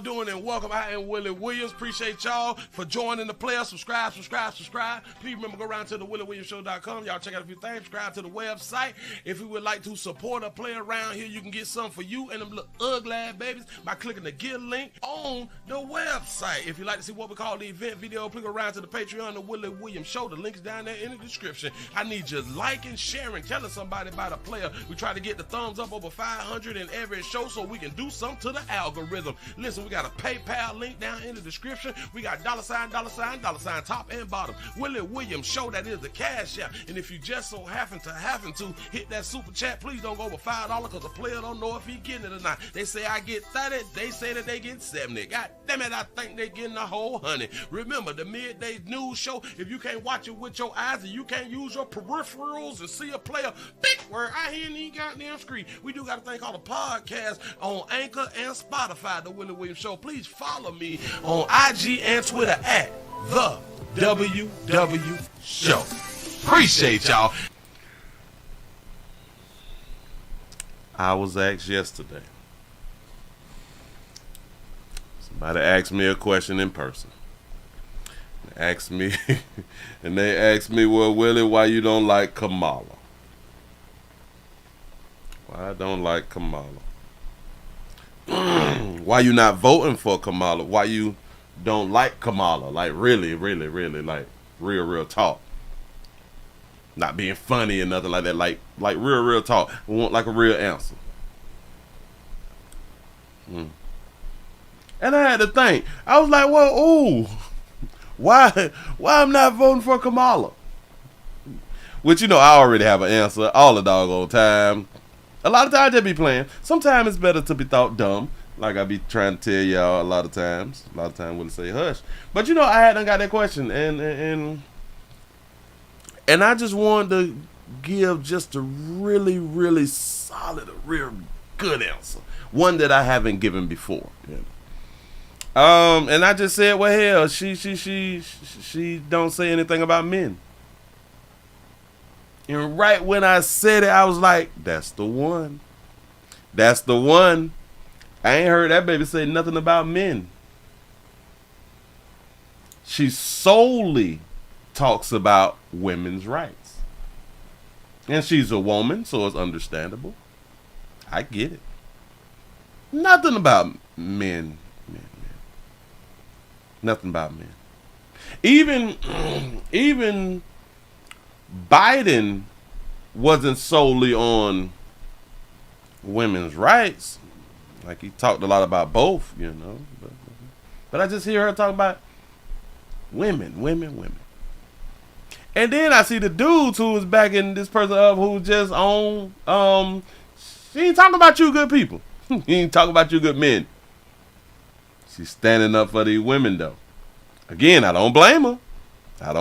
doing, and welcome. I am Willie Williams. Appreciate y'all for joining the player. Subscribe. Please remember, go around to the WillieWilliamsShow.com. Y'all check out a few things. Subscribe to the website. If you would like to support a player around here, you can get something for you and them little ugly babies by clicking the Get link on the website. If you'd like to see what we call the event video, please go around to the Patreon, the Willie Williams Show. The link's down there in the description. I need you liking, sharing, telling somebody about a player. We try to get the thumbs up over 500 in every show so we can do something to the algorithm. Listen, we got a PayPal link down in the description. We got $, top and bottom. Willie Williams Show, that is the cash app. And if you just so happen to hit that super chat, please don't go over $5 because the player don't know if he getting it or not. They say I get 30, they say that they get 70. God damn it, I think they getting a whole 100. Remember, the Midday News Show, if you can't watch it with your eyes and you can't use your peripherals and see a player thick where I hear any goddamn screen, we do got a thing called a podcast on Anchor and Spotify, the Willie Williams Show. Please follow me on IG and Twitter at the WW Show. Appreciate y'all. I was asked yesterday. Somebody asked me a question in person. They asked me, well, Willie, why you don't like Kamala? Why I don't like Kamala? Why you not voting for Kamala? Why you don't like Kamala? Like really, like real talk. Not being funny or nothing like that. Like real talk. We want like a real answer. And I had to think. I was like, well, ooh, why I'm not voting for Kamala? Which, you know, I already have an answer all the doggone time. A lot of times they be playing. Sometimes it's better to be thought dumb. Like I be trying to tell y'all a lot of times. A lot of times we'll say hush. But you know, I hadn't got that question. And I just wanted to give just a really solid, a real good answer. One that I haven't given before. You know? And I just said, well, hell, she don't say anything about men. And right when I said it, I was like, that's the one. That's the one. I ain't heard that baby say nothing about men. She solely talks about women's rights. And she's a woman, so it's understandable. I get it. Nothing about men. Nothing about men. Even Biden wasn't solely on women's rights. Like he talked a lot about both, you know. But I just hear her talk about women. And then I see the dudes who was backing this person up who just on, she ain't talking about you good people. He ain't talking about you good men. She's standing up for these women though. Again, I don't blame her. I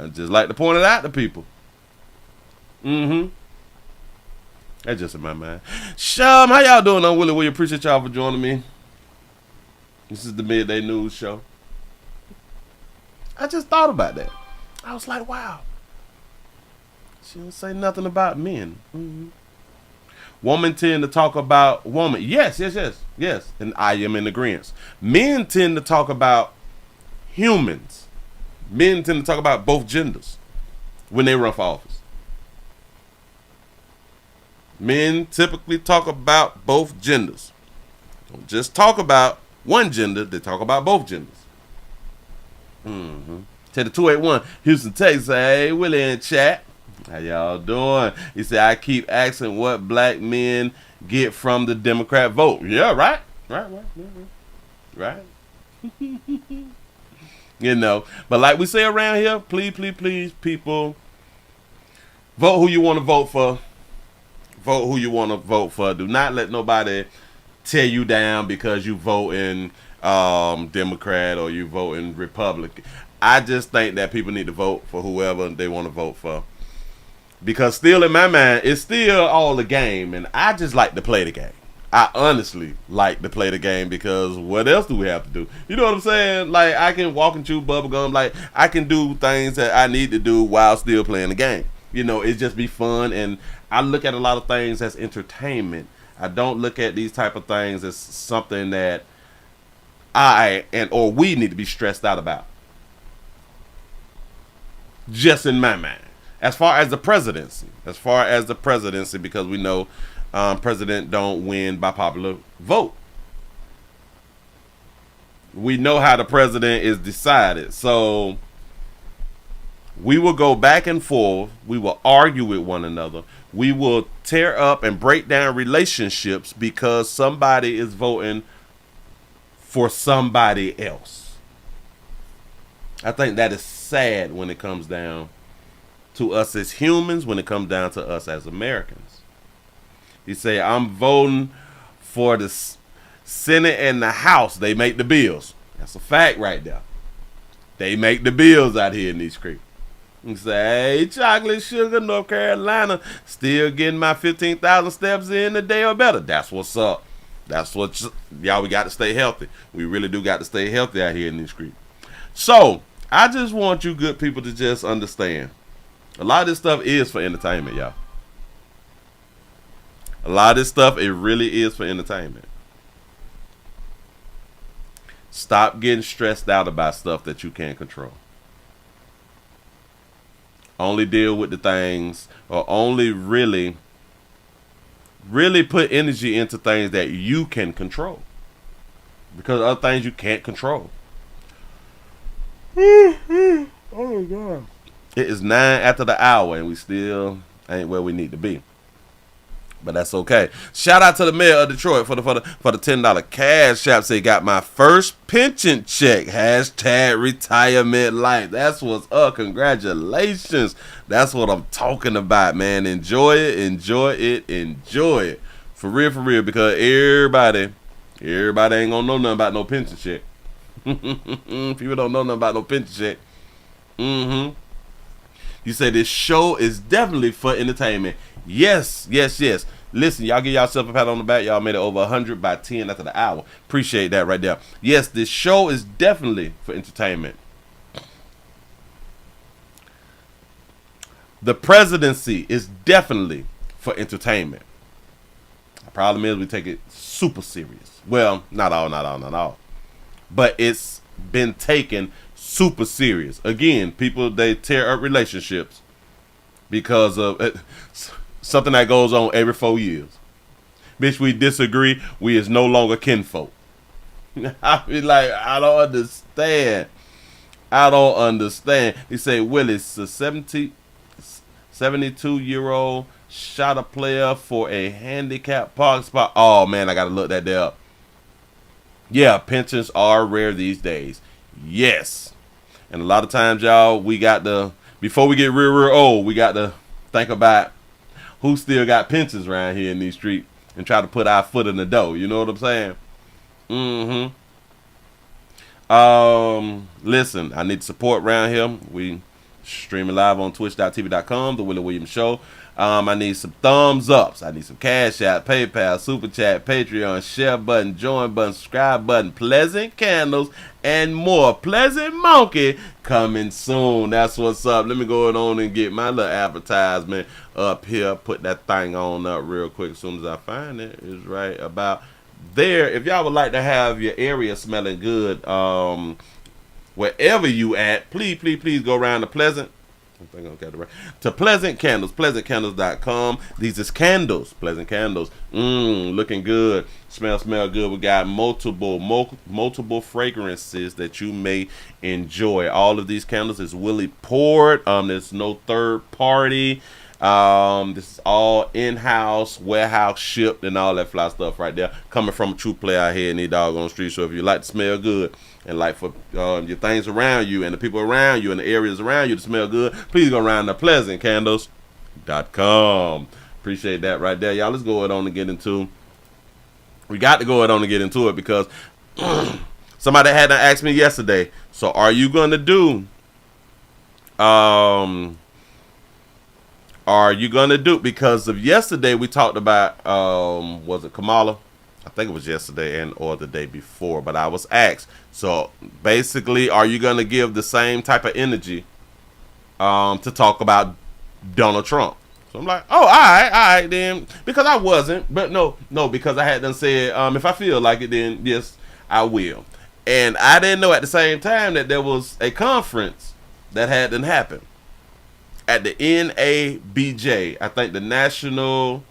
just like to point it out to people. That's just in my mind. Shum, how y'all doing? I'm Willie Williams. Appreciate y'all for joining me. This is the Midday News Show. I just thought about that. I was like, wow. She don't say nothing about men. Women tend to talk about woman. Yes. And I am in agreement. Men tend to talk about humans. Men tend to talk about both genders when they run for office. Men typically talk about both genders. Don't just talk about one gender, they talk about both genders. To the 281 Houston, Texas. Hey, Willie in chat. How y'all doing? He said, I keep asking what black men get from the Democrat vote. Yeah, right. You know, but like we say around here, please, people, vote who you want to vote for. Vote who you want to vote for. Do not let nobody tear you down because you vote in Democrat or you vote in Republican. I just think that people need to vote for whoever they want to vote for. Because still in my mind, it's still all a game. And I just like to play the game. I honestly like to play the game because what else do we have to do? You know what I'm saying? Like, I can walk and chew bubble gum. Like, I can do things that I need to do while still playing the game. You know, it just be fun. And I look at a lot of things as entertainment. I don't look at these type of things as something that or we need to be stressed out about. Just in my mind. As far as the presidency, because we know president don't win by popular vote. We know how the president is decided. So we will go back and forth. We will argue with one another. We will tear up and break down relationships because somebody is voting for somebody else. I think that is sad when it comes down to us as humans, when it comes down to us as Americans. You say, I'm voting for the Senate and the House. They make the bills. That's a fact right there. They make the bills out here in these creeks. You say, hey, Chocolate Sugar, North Carolina, still getting my 15,000 steps in a day or better. That's what's up. That's what y'all, we got to stay healthy. We really do got to stay healthy out here in these creeks. So I just want you good people to just understand. A lot of this stuff is for entertainment, y'all. A lot of this stuff, it really is for entertainment. Stop getting stressed out about stuff that you can't control. Only deal with the things, or only really put energy into things that you can control. Because other things you can't control. Oh my God. It is 9 after the hour and we still ain't where we need to be. But that's okay. Shout out to the mayor of Detroit for the $10 cash app. Say got my first pension check. Hashtag retirement life. That's what's up. Congratulations. That's what I'm talking about, man. Enjoy it. Enjoy it. Enjoy it. For real. Because everybody ain't gonna know nothing about no pension check. People don't know nothing about no pension check. You say this show is definitely for entertainment. Yes. Listen, y'all give yourself a pat on the back. Y'all made it over 100 by 10 after the hour. Appreciate that right there. Yes, this show is definitely for entertainment. The presidency is definitely for entertainment. The problem is we take it super serious. Well, not all. But it's been taken super serious. Again, people, they tear up relationships because of something that goes on every 4 years. Bitch, we disagree. We is no longer kinfolk. I be like, I don't understand. He say, Willie's a 72-year-old shot a player for a handicap park spot. Oh, man, I got to look that there up. Yeah, pensions are rare these days. Yes. And a lot of times, y'all, we got to, before we get real old, we got to think about who still got pensions around here in these streets and try to put our foot in the door. You know what I'm saying? Listen, I need support around here. We streaming live on twitch.tv.com, The Willie Williams Show. I need some thumbs ups. I need some Cash App, PayPal, Super Chat, Patreon, share button, join button, subscribe button, pleasant candles, and more. Pleasant Monkey coming soon. That's what's up. Let me go on and get my little advertisement up here. Put that thing on up real quick as soon as I find it. It's right about there. If y'all would like to have your area smelling good, wherever you at, please go around to Pleasant. I think I got it right. To Pleasant Candles, pleasantcandles.com. These is candles, Pleasant Candles. Looking good. Smell good. We got multiple fragrances that you may enjoy. All of these candles is Willie poured. There's no third party. This is all in-house, warehouse shipped, and all that fly stuff right there. Coming from a true player out here in these doggone streets. So if you like to smell good and like for your things around you and the people around you and the areas around you to smell good, please go around to pleasantcandles.com. Appreciate that right there. Y'all, let's go ahead on and get into. We got to go ahead on and get into it because somebody had to ask me yesterday. So are you going to do? Are you going to do? Because of yesterday we talked about was it Kamala? I think it was yesterday or the day before, but I was asked. So basically, are you going to give the same type of energy to talk about Donald Trump? So I'm like, oh, all right, then. Because I wasn't. But no, because I had done said, if I feel like it, then yes, I will. And I didn't know at the same time that there was a conference that had done happened at the NABJ. I think the National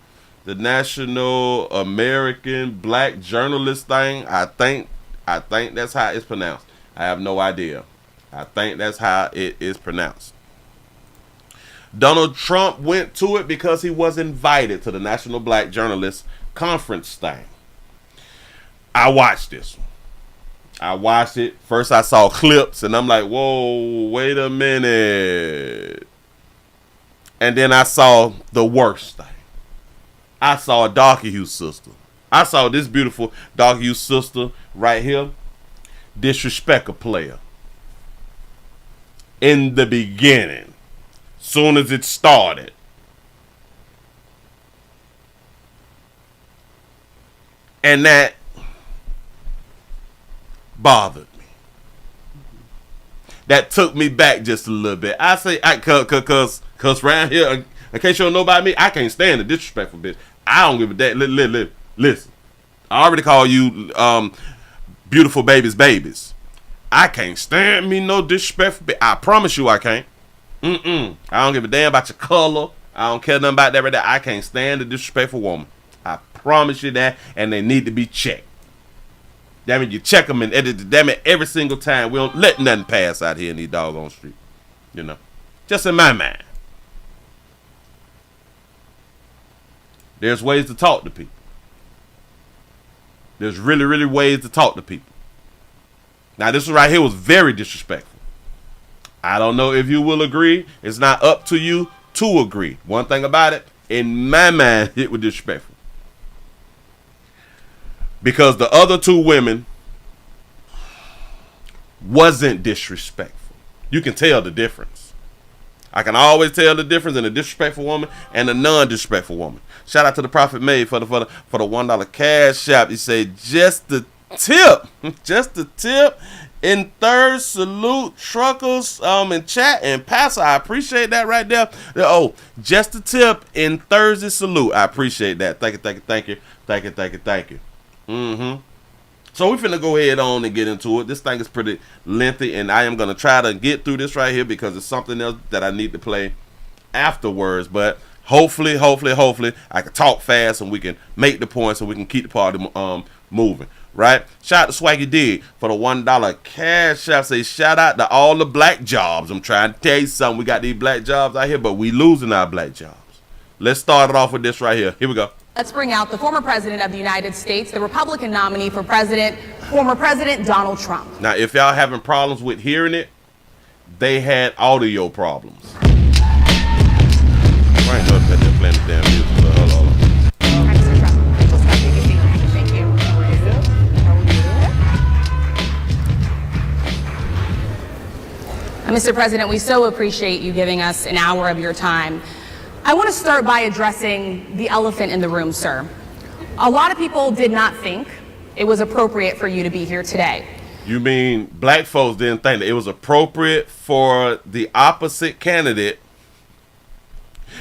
American Black Journalist thing. I think that's how it's pronounced. I have no idea. I think that's how it is pronounced. Donald Trump went to it because he was invited to the National Black Journalist Conference thing. I watched this one. I watched it. First I saw clips and I'm like, whoa, wait a minute. And then I saw the worst thing. I saw a darky hue sister. I saw this beautiful darky hue sister right here disrespect a player. In the beginning. Soon as it started. And that bothered me. That took me back just a little bit. I say, cause around here, in case you don't know about me, I can't stand a disrespectful bitch. I don't give a damn. Listen, I already call you beautiful babies. I can't stand me no disrespectful bitch. I promise you I can't. I don't give a damn about your color. I don't care nothing about that right there. I can't stand a disrespectful woman. I promise you that, and they need to be checked. Damn it, you check them and edit. Damn it, every single time. We don't let nothing pass out here in these doggone streets. You know, just in my mind. There's ways to talk to people. There's really, really ways to talk to people. Now, this one right here was very disrespectful. I don't know if you will agree. It's not up to you to agree. One thing about it, in my mind, it was disrespectful. Because the other two women wasn't disrespectful. You can tell the difference. I can always tell the difference in a disrespectful woman and a non-disrespectful woman. Shout out to the Prophet May for the $1 cash app. He said, just the tip. In third, salute truckers in chat and pastor. I appreciate that right there. Oh, just the tip in Thursday salute. I appreciate that. Thank you. So we're finna go ahead on and get into it. This thing is pretty lengthy, and I am gonna try to get through this right here because it's something else that I need to play afterwards. But hopefully, I can talk fast and we can make the points and we can keep the party moving. Right? Shout out to Swaggy D for the $1 cash app. Say shout out to all the black jobs. I'm trying to tell you something. We got these black jobs out here, but we losing our black jobs. Let's start it off with this right here. Here we go. Let's bring out the former president of the United States, the Republican nominee for president, former President Donald Trump. Now, if y'all having problems with hearing it, they had audio problems. I ain't know that they're playing the damn music. So hold on. Mr. President, we so appreciate you giving us an hour of your time. I want to start by addressing the elephant in the room, sir. A lot of people did not think it was appropriate for you to be here today. You mean black folks didn't think that it was appropriate for the opposite candidate,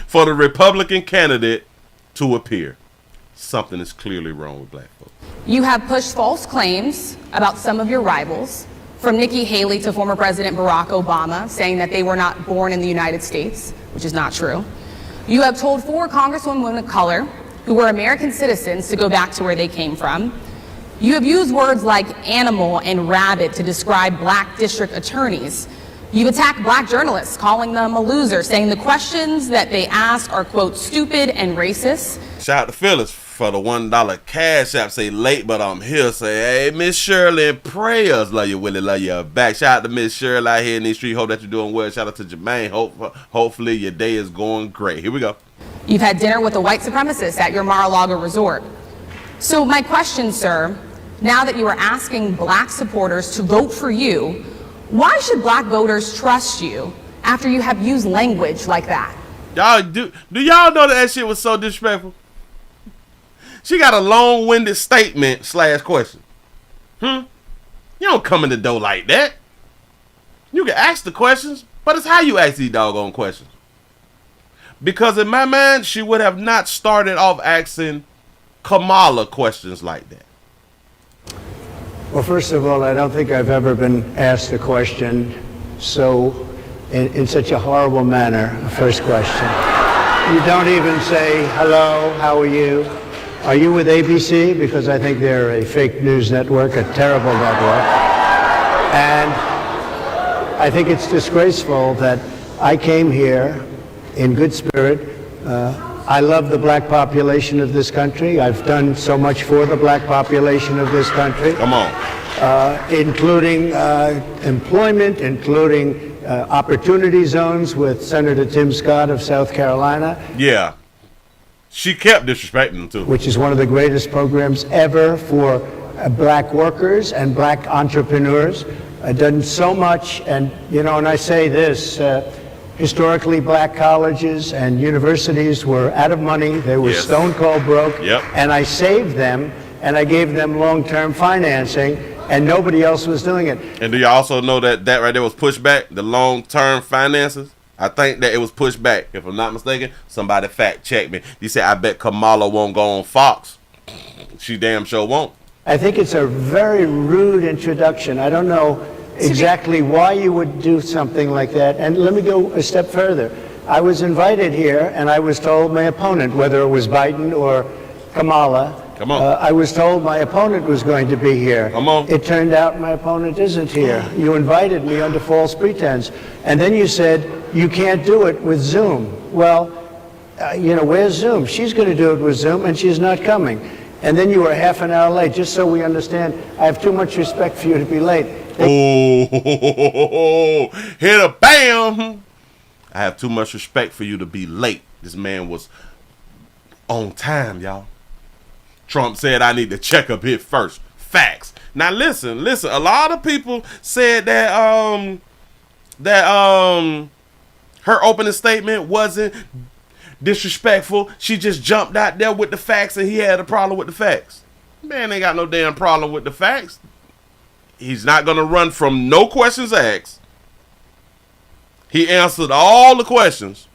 for the Republican candidate to appear? Something is clearly wrong with black folks. You have pushed false claims about some of your rivals, from Nikki Haley to former President Barack Obama, saying that they were not born in the United States, which is not true. You have told 4 congresswomen of color who were American citizens to go back to where they came from. You have used words like animal and rabbit to describe black district attorneys. You've attacked black journalists, calling them a loser, saying the questions that they ask are, quote, stupid and racist. Shout out to Phyllis for the $1 cash app. Say late, but I'm here. Say, hey, Miss Shirley, prayers. Love you, Willie. Love you back. Shout out to Miss Shirley out here in these streets. Hope that you're doing well. Shout out to Jermaine. Hopefully your day is going great. Here we go. You've had dinner with a white supremacist at your Mar-a-Lago resort. So my question, sir, now that you are asking black supporters to vote for you, why should black voters trust you after you have used language like that? Y'all do y'all know that shit was so disrespectful? She got a long-winded statement / question. You don't come in the door like that. You can ask the questions, but it's how you ask these doggone questions. Because in my mind, she would have not started off asking Kamala questions like that. Well, first of all, I don't think I've ever been asked a question in such a horrible manner. First question. You don't even say, hello, how are you? Are you with ABC? Because I think they're a fake news network, a terrible network. And I think it's disgraceful that I came here in good spirit. I love the black population of this country. I've done so much for the black population of this country. Come on. Including employment, including opportunity zones with Senator Tim Scott of South Carolina. Yeah. She kept disrespecting them, too. Which is one of the greatest programs ever for black workers and black entrepreneurs. I've done so much, and, you know, and I say this, historically black colleges and universities were out of money. They were stone cold broke. Yep. And I saved them, and I gave them long-term financing, and nobody else was doing it. And do you also know that right there was pushed back, the long-term finances? I think that it was pushed back. If I'm not mistaken, somebody fact check me. You say, I bet Kamala won't go on Fox. She damn sure won't. I think it's a very rude introduction. I don't know exactly why you would do something like that. And let me go a step further. I was invited here, and I was told my opponent, whether it was Biden or Kamala, come on. I was told my opponent was going to be here. Come on. It turned out my opponent isn't here. You invited me under false pretense. And then you said, you can't do it with Zoom. Well, you know, where's Zoom? She's going to do it with Zoom, and she's not coming. And then you were half an hour late. Just so we understand, I have too much respect for you to be late. Oh, hit a bam. I have too much respect for you to be late. This man was on time, y'all. Trump said I need to check up here first. Facts. Now listen. A lot of people said that her opening statement wasn't disrespectful. She just jumped out there with the facts, and he had a problem with the facts. Man ain't got no damn problem with the facts. He's not gonna run from no questions asked. He answered all the questions.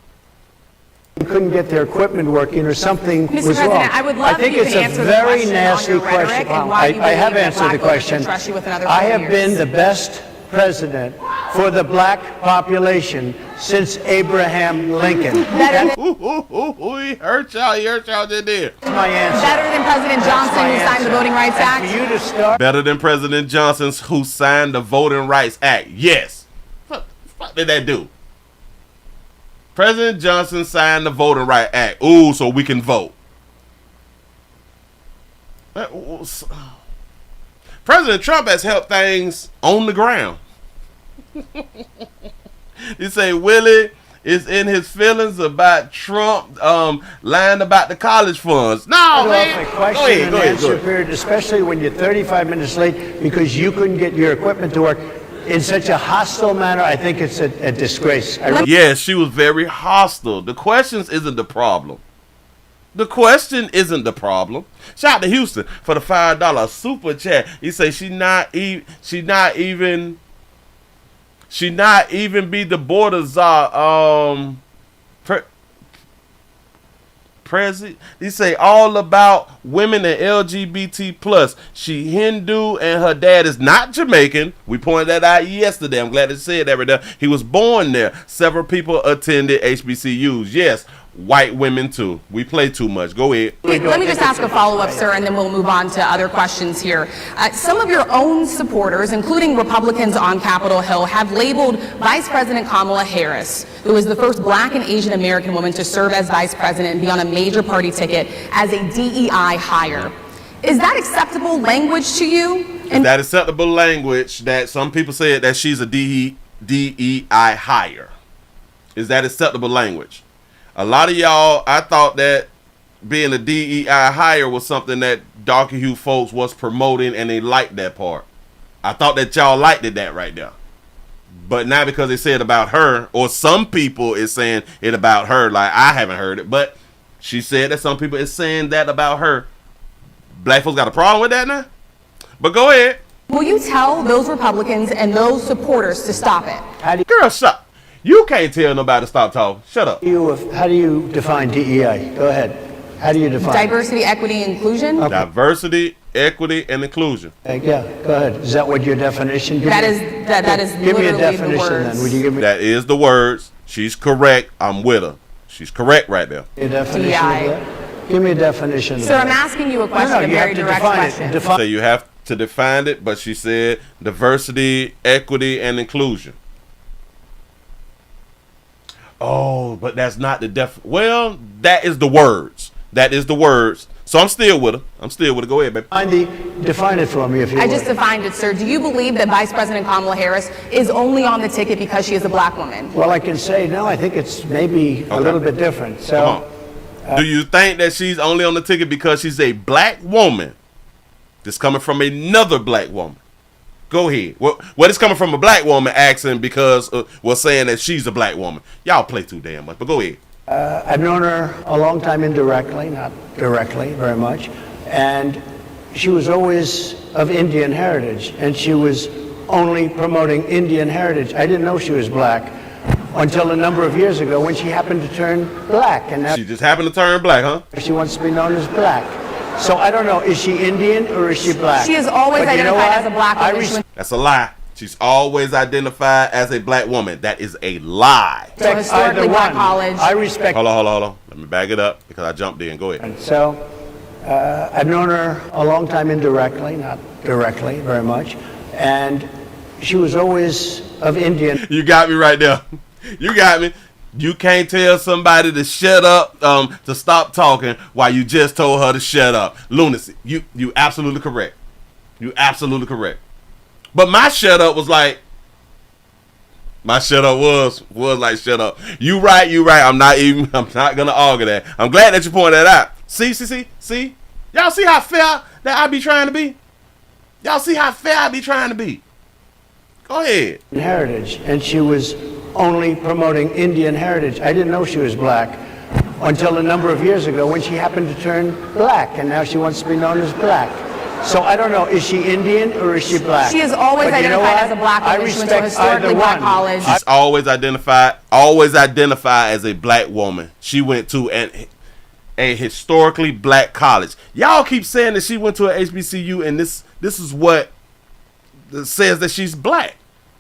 Couldn't get their equipment working or something Mr. was President, wrong. I would love I think you it's to a answer the very question nasty on your rhetoric question. and why you I have believe that answered the black voters question. should trust you with another I 4 have years. been the best president for the black population since Abraham Lincoln. That's He hurt y'all did there. my answer. Better than President Johnson, who signed the Voting Rights And Act? for you to start. Better than President Johnson, who signed the Voting Rights Act. Yes. What did that do? President Johnson signed the Voting Rights Act. Ooh, so we can vote. President Trump has helped things on the ground. You say Willie is in his feelings about Trump lying about the college funds. No, man. Go ahead. Period, especially when you're 35 minutes late because you couldn't get your equipment to work in such a hostile manner. I think it's a disgrace. Yes, she was very hostile. The questions isn't the problem. The question isn't the problem. Shout out to Houston for the $5 super chat. He say she not even be the border czar. President. He say all about women and LGBT plus. She Hindu and her dad is not Jamaican. We pointed that out yesterday. I'm glad it said that right there. He was born there. Several people attended HBCUs. Yes. White women too. We play too much. Go ahead. Let me just ask a follow-up, sir, and then we'll move on to other questions here. Some of your own supporters, including Republicans on Capitol Hill, have labeled Vice President Kamala Harris, who is the first black and Asian American woman to serve as vice president and be on a major party ticket, as a DEI hire. Is that acceptable language to you? Is that acceptable language that some people said that she's a DEI hire? Is that acceptable language? A lot of y'all, I thought that being a DEI hire was something that darker hue folks was promoting, and they liked that part. I thought that y'all liked it that right there. But now because they said about her, or some people is saying it about her, like I haven't heard it, but she said that some people is saying that about her. Black folks got a problem with that now? But go ahead. Will you tell those Republicans and those supporters to stop it? Girl, stop. You can't tell nobody to stop talking. Shut up. How do you define DEI? Go ahead. How do you define Diversity, equity, inclusion. Okay. Diversity, equity, and inclusion. Yeah, go ahead. Is that what your definition? That is Give me a literally definition the words. then. Would you give me That is the words. She's correct. I'm with her. She's correct right there. a definition DEI. of that? Give me a definition of Sir, that. I'm asking you a question, No, a you very have to direct define question. it. Define So you have to define it, but she said diversity, equity, and inclusion. Oh, but that's not the well, that is the words. That is the words. So I'm still with her. Go ahead, baby. Define it for me, if you I would. just defined it, sir. Do you believe that Vice President Kamala Harris is only on the ticket because she is a black woman? Well, I can say no. I think it's maybe a little bit different. Come So, on. Do you think that she's only on the ticket because she's a black woman that's coming from another black woman? Go ahead. What is coming from a black woman asking because we're saying that she's a black woman? Y'all play too damn much, but go ahead. I've known her a long time indirectly, not directly very much, and she was always of Indian heritage, and she was only promoting Indian heritage. I didn't know she was black until a number of years ago when she happened to turn black, and now She just happened to turn black, huh? she wants to be known as black. So I don't know, is she Indian or is she black? She is always But you know identified what? as a black I woman. respect That's a lie. She's always identified as a black woman. That is a lie. So historically, either black one. college. I respect. Hold on. Let me back it up because I jumped in. Go ahead. So I've known her a long time indirectly, not directly very much, and she was always of Indian. You got me right there. You got me. You can't tell somebody to shut up, to stop talking while you just told her to shut up. Lunacy. You absolutely correct. You absolutely correct. But my shut up was like, was like shut up. You right. I'm not gonna argue that. I'm glad that you pointed that out. See. Y'all see how fair that I be trying to be? Y'all see how fair I be trying to be? Go ahead. Heritage, and she was only promoting Indian heritage. I didn't know she was black until a number of years ago when she happened to turn black, and now she wants to be known as black. So I don't know, is she Indian or is she black? She is always But you know identified what? as a black woman. I She went to a respect historically either black one. college. She's always identified as a black woman. She went to a historically black college. Y'all keep saying that she went to a HBCU, and this is what says that she's black.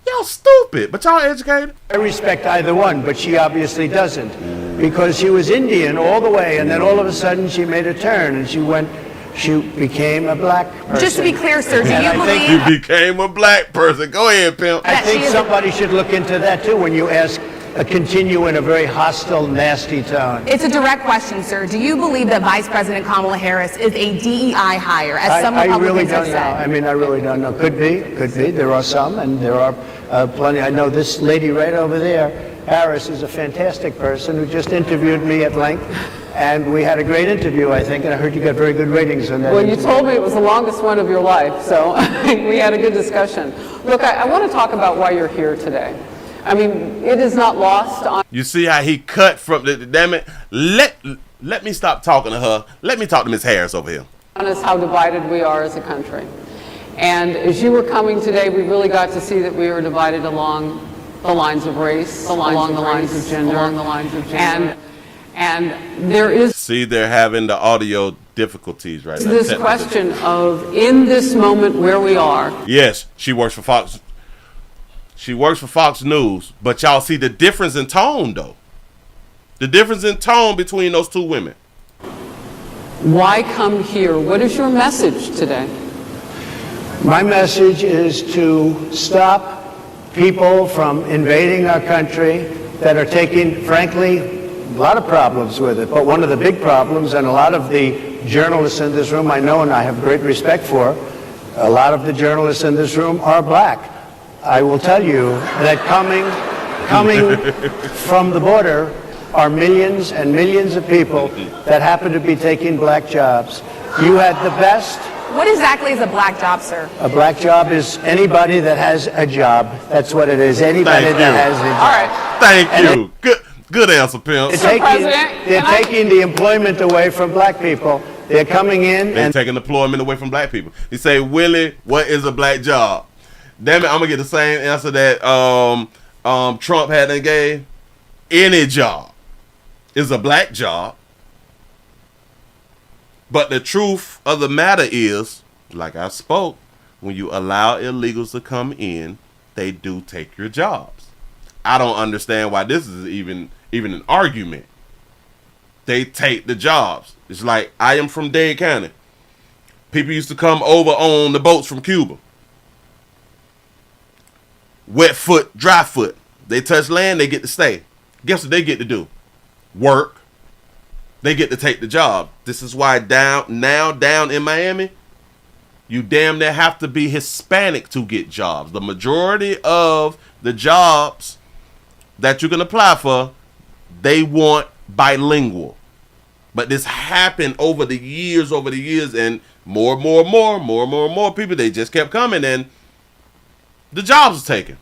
Y'all stupid, but y'all educated. I respect either one, but she obviously doesn't, because she was Indian all the way, and then all of a sudden she made a turn and she became a black person. Just to be clear, sir, do And you I think believe You became a black person. Go ahead, pimp. I that think she is somebody should look into that too when you continue in a very hostile, nasty tone. it's a direct question, sir. Do you believe that Vice President Kamala Harris is a DEI hire, as some I Republicans really have don't know. said? I mean, I really don't know. Could be. There are some, and there are plenty. I know this lady right over there, Harris, is a fantastic person who just interviewed me at length, and we had a great interview, I think, and I heard you got very good ratings on that. Well, you interview. told me it was the longest one of your life, so we had a good discussion. Look, I want to talk about why you're here today. I mean, it is not lost on You see how he cut from the damn it. Let me stop talking to her. Let me talk to Miss Harris over here. us how divided we are as a country. And as you were coming today, we really got to see that we were divided along the lines of race, along the lines of gender, and there is See, they're having the audio difficulties right now. this Technical question of, in this moment where we are, Yes, she works for Fox. She works for Fox News, but y'all see the difference in tone, though. The difference in tone between those two women. why come here? What is your message today? My message is to stop people from invading our country that are taking, frankly, a lot of problems with it. But one of the big problems, and a lot of the journalists in this room I know and I have great respect for, a lot of the journalists in this room are black. I will tell you that coming from the border are millions and millions of people that happen to be taking black jobs. You had the best. What exactly is a black job, sir? A black job is anybody that has a job. That's what it is. Anybody Thank that you. has a job. All right. Thank And you. Good answer, pimp. They're President, taking the employment away from black people. They're coming in They're and taking employment away from black people. He say, Willie, what is a black job? Damn it, I'm gonna get the same answer that Trump hadn't gave, any job is a black job. But the truth of the matter is, like I spoke, when you allow illegals to come in, they do take your jobs. I don't understand why this is even an argument. They take the jobs. It's like, I am from Dade County. People used to come over on the boats from Cuba. Wet foot, dry foot. They touch land, they get to stay. Guess what they get to do? Work. They get to take the job. This is why down in Miami, you damn near have to be Hispanic to get jobs. The majority of the jobs that you can apply for, they want bilingual. But this happened over the years, and more people, they just kept coming, and the jobs was taken.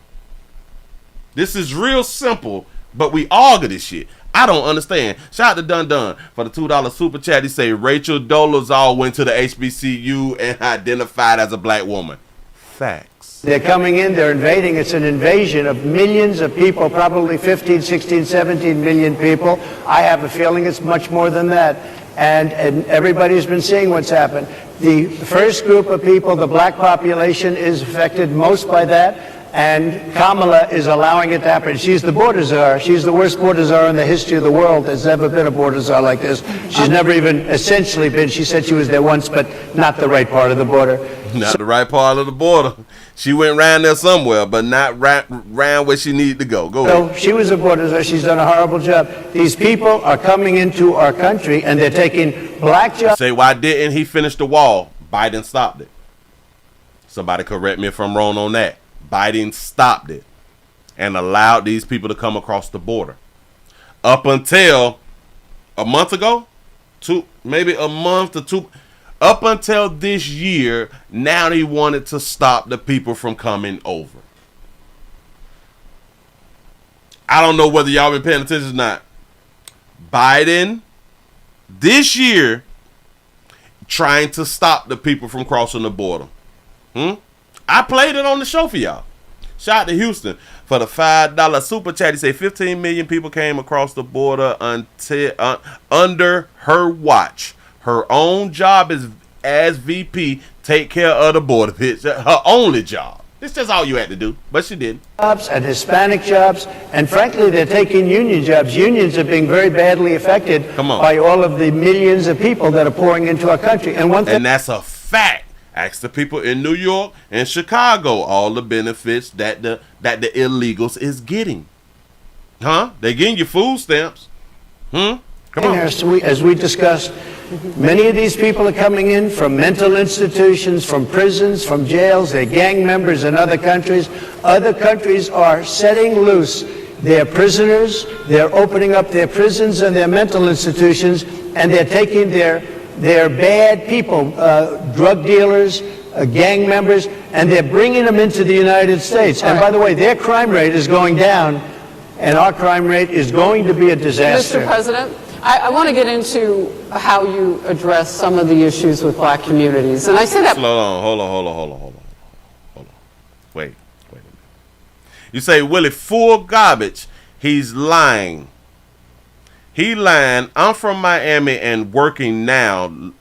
This is real simple, but we argue this shit. I don't understand. Shout out to Dun Dun for the $2 super chat. He say Rachel Dolezal went to the HBCU and identified as a black woman. Facts. They're coming in, they're invading. It's an invasion of millions of people, probably 15, 16, 17 million people. I have a feeling it's much more than that. And everybody's been seeing what's happened. The first group of people, the black population, is affected most by that. And Kamala is allowing it to happen. She's the border czar. She's the worst border czar in the history of the world. There's never been a border czar like this. She's never even essentially been. She said she was there once, but not the right part of the border. Not the right part of the border. She went round there somewhere, but not round where she needed to go. Go ahead. So she was a border czar. She's done a horrible job. These people are coming into our country, and they're taking black jobs. Say, why didn't he finish the wall? Biden stopped it. Somebody correct me if I'm wrong on that. Biden stopped it and allowed these people to come across the border. Up until a month ago, maybe a month or two, up until this year, now he wanted to stop the people from coming over. I don't know whether y'all been paying attention or not. Biden, this year, trying to stop the people from crossing the border. I played it on the show for y'all. Shout out to Houston for the $5 super chat. He said 15 million people came across the border until under her watch. Her own job is as VP, take care of the border. It's her only job. It's just all you had to do, but she didn't. Jobs and Hispanic jobs, and frankly, they're taking union jobs. Unions are being very badly affected by all of the millions of people that are pouring into our country. And that's a fact. Ask the people in New York and Chicago all the benefits that the illegals is getting. They're getting your food stamps. Come on. As we discussed, many of these people are coming in from mental institutions, from prisons, from jails. They're gang members in other countries. Other countries are setting loose their prisoners. They're opening up their prisons and their mental institutions, and they're taking their bad people, drug dealers, gang members, and they're bringing them into the United States. And by the way, their crime rate is going down, and our crime rate is going to be a disaster. Mr. President, I want to get into how you address some of the issues with black communities. And I say that... Hold on. Wait a minute. You say, Willie, full garbage. He's lying. He lying. I'm from Miami and working now.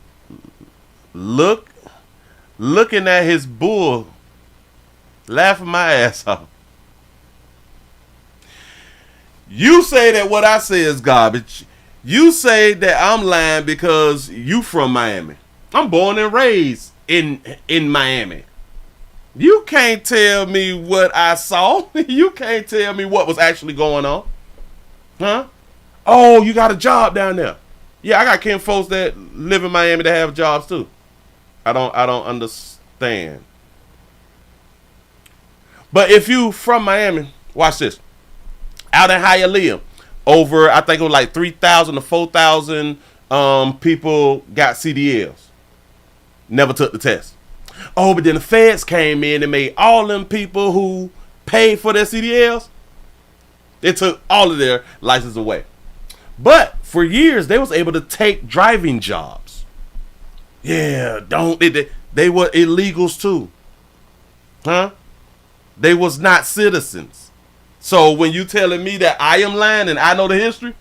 Looking at his bull, laughing my ass off. You say that what I say is garbage. You say that I'm lying because you from Miami. I'm born and raised in Miami. You can't tell me what I saw. You can't tell me what was actually going on. Oh, you got a job down there. Yeah, I got kin folks that live in Miami that have jobs too. I don't understand. But if you from Miami, watch this. Out in Hialeah, over I think it was like 3,000 to 4,000 people got CDLs. Never took the test. Oh, but then the feds came in and made all them people who paid for their CDLs, they took all of their license away. But for years, they was able to take driving jobs. Yeah, they were illegals too. They was not citizens. So when you telling me that I am lying and I know the history,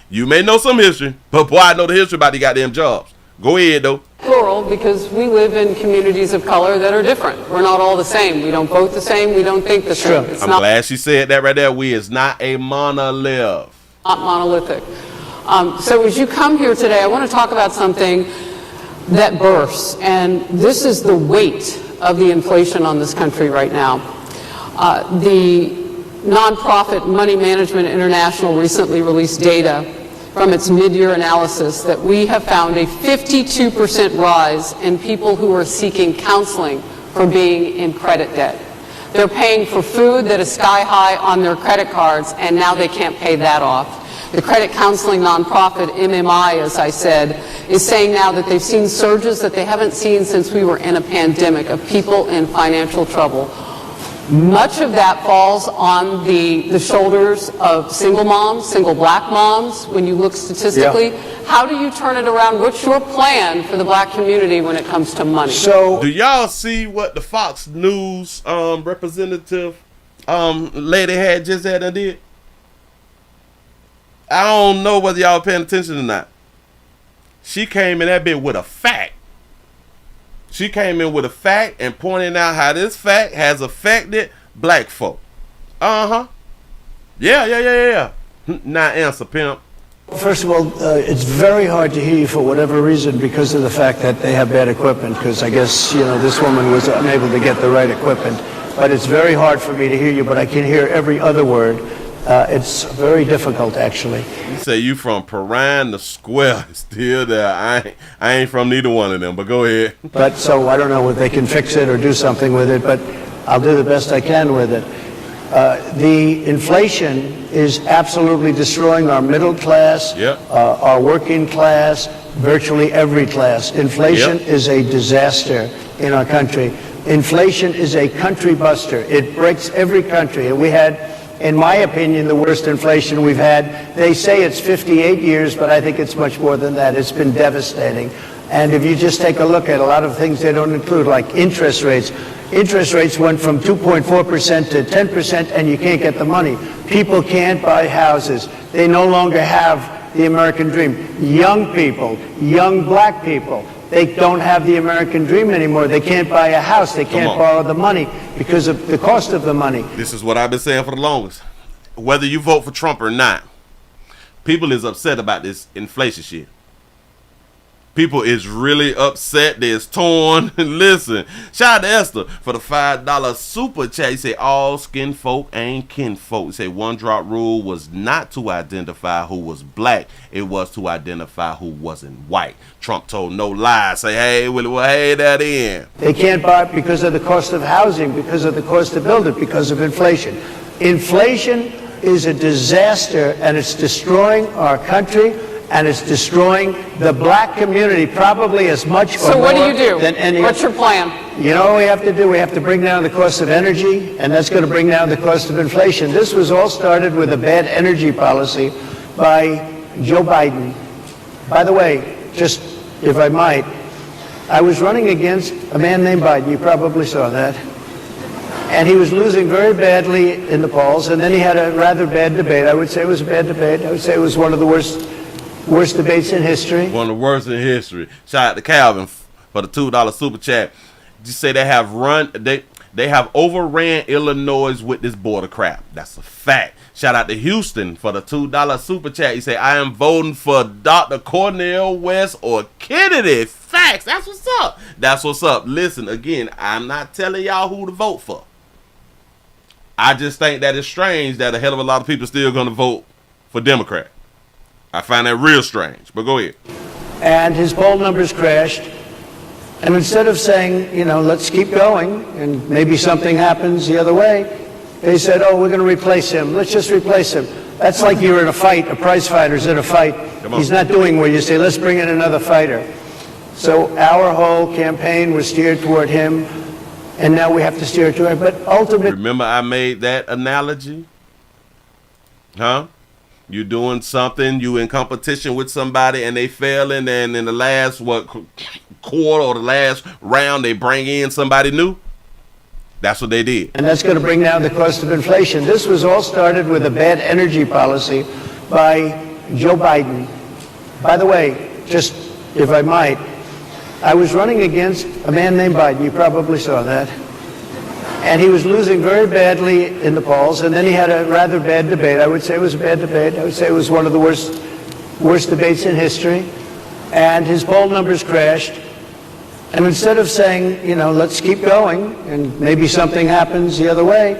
you may know some history, but boy, I know the history about the goddamn jobs. Go ahead, though. Plural, because we live in communities of color that are different. We're not all the same. We don't vote the same. We don't think the same. I'm glad she said that right there. We is not a monolith. Not monolithic. So as you come here today, I want to talk about something that bursts, and this is the weight of the inflation on this country right now. The nonprofit Money Management International recently released data from its mid-year analysis that we have found a 52% rise in people who are seeking counseling for being in credit debt. They're paying for food that is sky high on their credit cards, and now they can't pay that off. The credit counseling nonprofit MMI, as I said, is saying now that they've seen surges that they haven't seen since we were in a pandemic of people in financial trouble. Much of that falls on the shoulders of single moms, single black moms, when you look statistically. Yeah. How do you turn it around? What's your plan for the black community when it comes to money? So, do y'all see what the Fox News representative lady had just had and did? I don't know whether y'all paying attention or not. She came in that bit with a fact. She came in with a fact and pointing out how this fact has affected black folk. Uh-huh. Yeah. Now answer, pimp. First of all, it's very hard to hear you for whatever reason because of the fact that they have bad equipment, because I guess, this woman was unable to get the right equipment. But it's very hard for me to hear you, but I can hear every other word. It's very difficult, actually. You say you from Perrine to Square, still there. I ain't from neither one of them, but go ahead. But so I don't know if they can fix it or do something with it, but I'll do the best I can with it. The inflation is absolutely destroying our middle class, our working class, virtually every class. Inflation is a disaster in our country. Inflation is a country buster. It breaks every country. And we had, in my opinion, the worst inflation we've had. They say it's 58 years, but I think it's much more than that. It's been devastating. And if you just take a look at a lot of things they don't include, like interest rates. Interest rates went from 2.4% to 10%, and you can't get the money. People can't buy houses. They no longer have the American dream. Young people, young black people, they don't have the American dream anymore. They can't buy a house. They can't borrow the money because of the cost of the money. This is what I've been saying for the longest. Whether you vote for Trump or not, people is upset about this inflation shit. People is really upset. They're torn. Listen, shout out to Esther for the $5 super chat. He say all skin folk ain't kin folk. He say one drop rule was not to identify who was black. It was to identify who wasn't white. Trump told no lies. Say, hey, Willie, well, hey, that in. They can't buy it because of the cost of housing, because of the cost to build it, because of inflation. Inflation is a disaster, and it's destroying our country. And it's destroying the black community probably as much or more than any. What's your plan? You know what we have to do? We have to bring down the cost of energy, and that's going to bring down the cost of inflation. This was all started with a bad energy policy by Joe Biden. By the way, just if I might, I was running against a man named Biden. You probably saw that. And he was losing very badly in the polls, and then he had a rather bad debate. I would say it was a bad debate. I would say it was one of the worst debates in history. One of the worst in history. Shout out to Calvin for the $2 super chat. You say they have overran Illinois with this border crap. That's a fact. Shout out to Houston for the $2 super chat. He say I am voting for Dr. Cornel West or Kennedy. Facts. That's what's up. That's what's up. Listen, again, I'm not telling y'all who to vote for. I just think that it's strange that a hell of a lot of people still going to vote for Democrat. I find that real strange, but go ahead. And his poll numbers crashed. And instead of saying, let's keep going and maybe something happens the other way, they said, we're going to replace him. Let's just replace him. That's like you're in a fight, a prize fighter's in a fight. He's not doing what you say, let's bring in another fighter. So our whole campaign was steered toward him, and now we have to steer toward him. But ultimately... Remember I made that analogy? Huh? You doing something, you in competition with somebody and they failing, and in the last quarter or the last round they bring in somebody new. That's what they did. And that's going to bring down the cost of inflation. This was all started with a bad energy policy by Joe Biden. By the way, just if I might, I was running against a man named Biden. You probably saw that. And he was losing very badly in the polls. And then he had a rather bad debate. I would say it was a bad debate. I would say it was one of the worst debates in history. And his poll numbers crashed. And instead of saying, you know, let's keep going and maybe something happens the other way,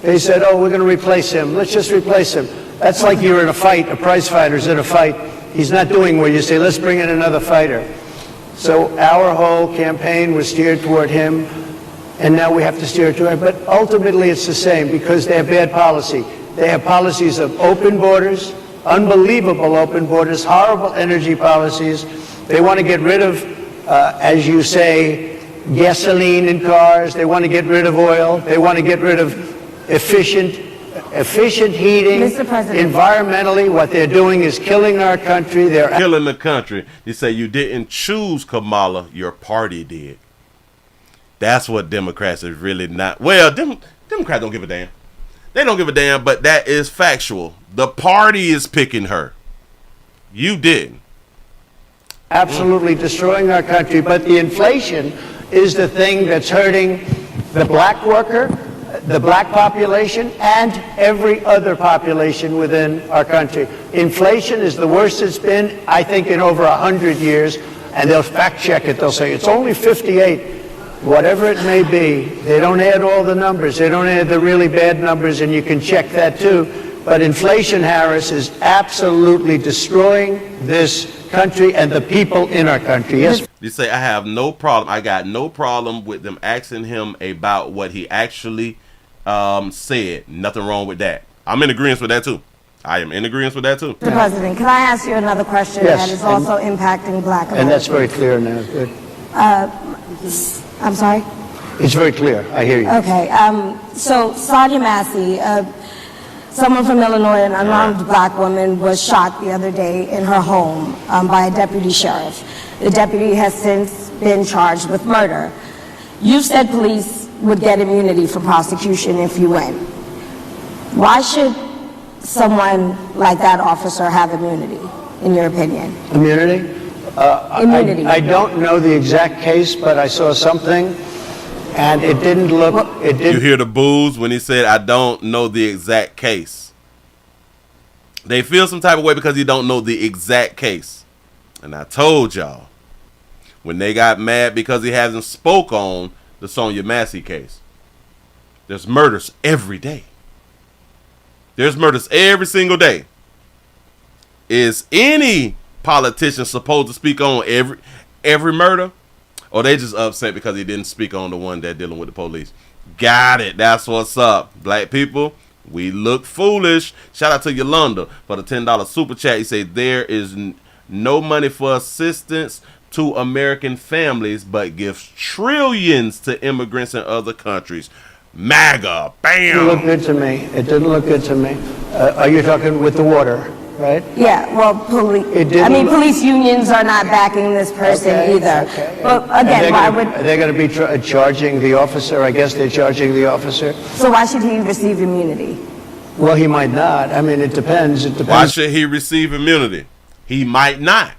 they said, oh, we're going to replace him. Let's just replace him. That's like you're in a fight, a prize fighter's in a fight. He's not doing well. You say, let's bring in another fighter. So our whole campaign was steered toward him, and now we have to steer toward him. But ultimately it's the same because they have bad policy. They have policies of open borders, unbelievable open borders, horrible energy policies. They want to get rid of, as you say, gasoline in cars. They want to get rid of oil. They want to get rid of efficient heating. Mr. President. Environmentally, what they're doing is killing our country. They're Killing the country. You say you didn't choose Kamala, your party did. That's what Democrats is really not. Well, Democrats don't give a damn. They don't give a damn, but that is factual. The party is picking her. You didn't. absolutely destroying our country. But the inflation is the thing that's hurting the black worker, the black population, and every other population within our country. Inflation is the worst it's been, I think, in over 100 years. And they'll fact check it. They'll say it's only 58. Whatever it may be, they don't add all the numbers. They don't add the really bad numbers, and you can check that too. But inflation, Harris, is absolutely destroying this country and the people in our country. Yes. You say, I have no problem. I got no problem with them asking him about what he actually said. Nothing wrong with that. I'm in agreement with that too. I am in agreement with that too. Mr. President, can I ask you another question Yes, that is also impacting black Americans? And that's very clear now. Good. I'm sorry? It's very clear. I hear you. Okay. So Sonia Massey, someone from Illinois, an unarmed black woman, was shot the other day in her home by a deputy sheriff. The deputy has since been charged with murder. You said police would get immunity for prosecution if you win. Why should someone like that officer have immunity, in your opinion? Immunity? Immunity. I don't know the exact case, but I saw something, and it didn't look. It You didn't. hear the boos when he said, I don't know the exact case. They feel some type of way because he don't know the exact case. And I told y'all, when they got mad because he hasn't spoke on the Sonia Massey case, there's murders every day. There's murders every single day. Is any politician supposed to speak on every murder? Or they just upset because he didn't speak on the one that dealing with the police? Got it. That's what's up. Black people, we look foolish. Shout out to Yolanda for the $10 super chat. He said there is no money for assistance to American families, but gives trillions to immigrants in other countries. MAGA, bam. It didn't look good to me. It didn't look good to me. Are you talking with the water, right? Yeah, well, police unions are not backing this person either. Okay. But again, why would... They're going to be charging the officer. I guess they're charging the officer. So why should he receive immunity? Well, he might not. I mean, it depends. It depends. Why should he receive immunity? He might not.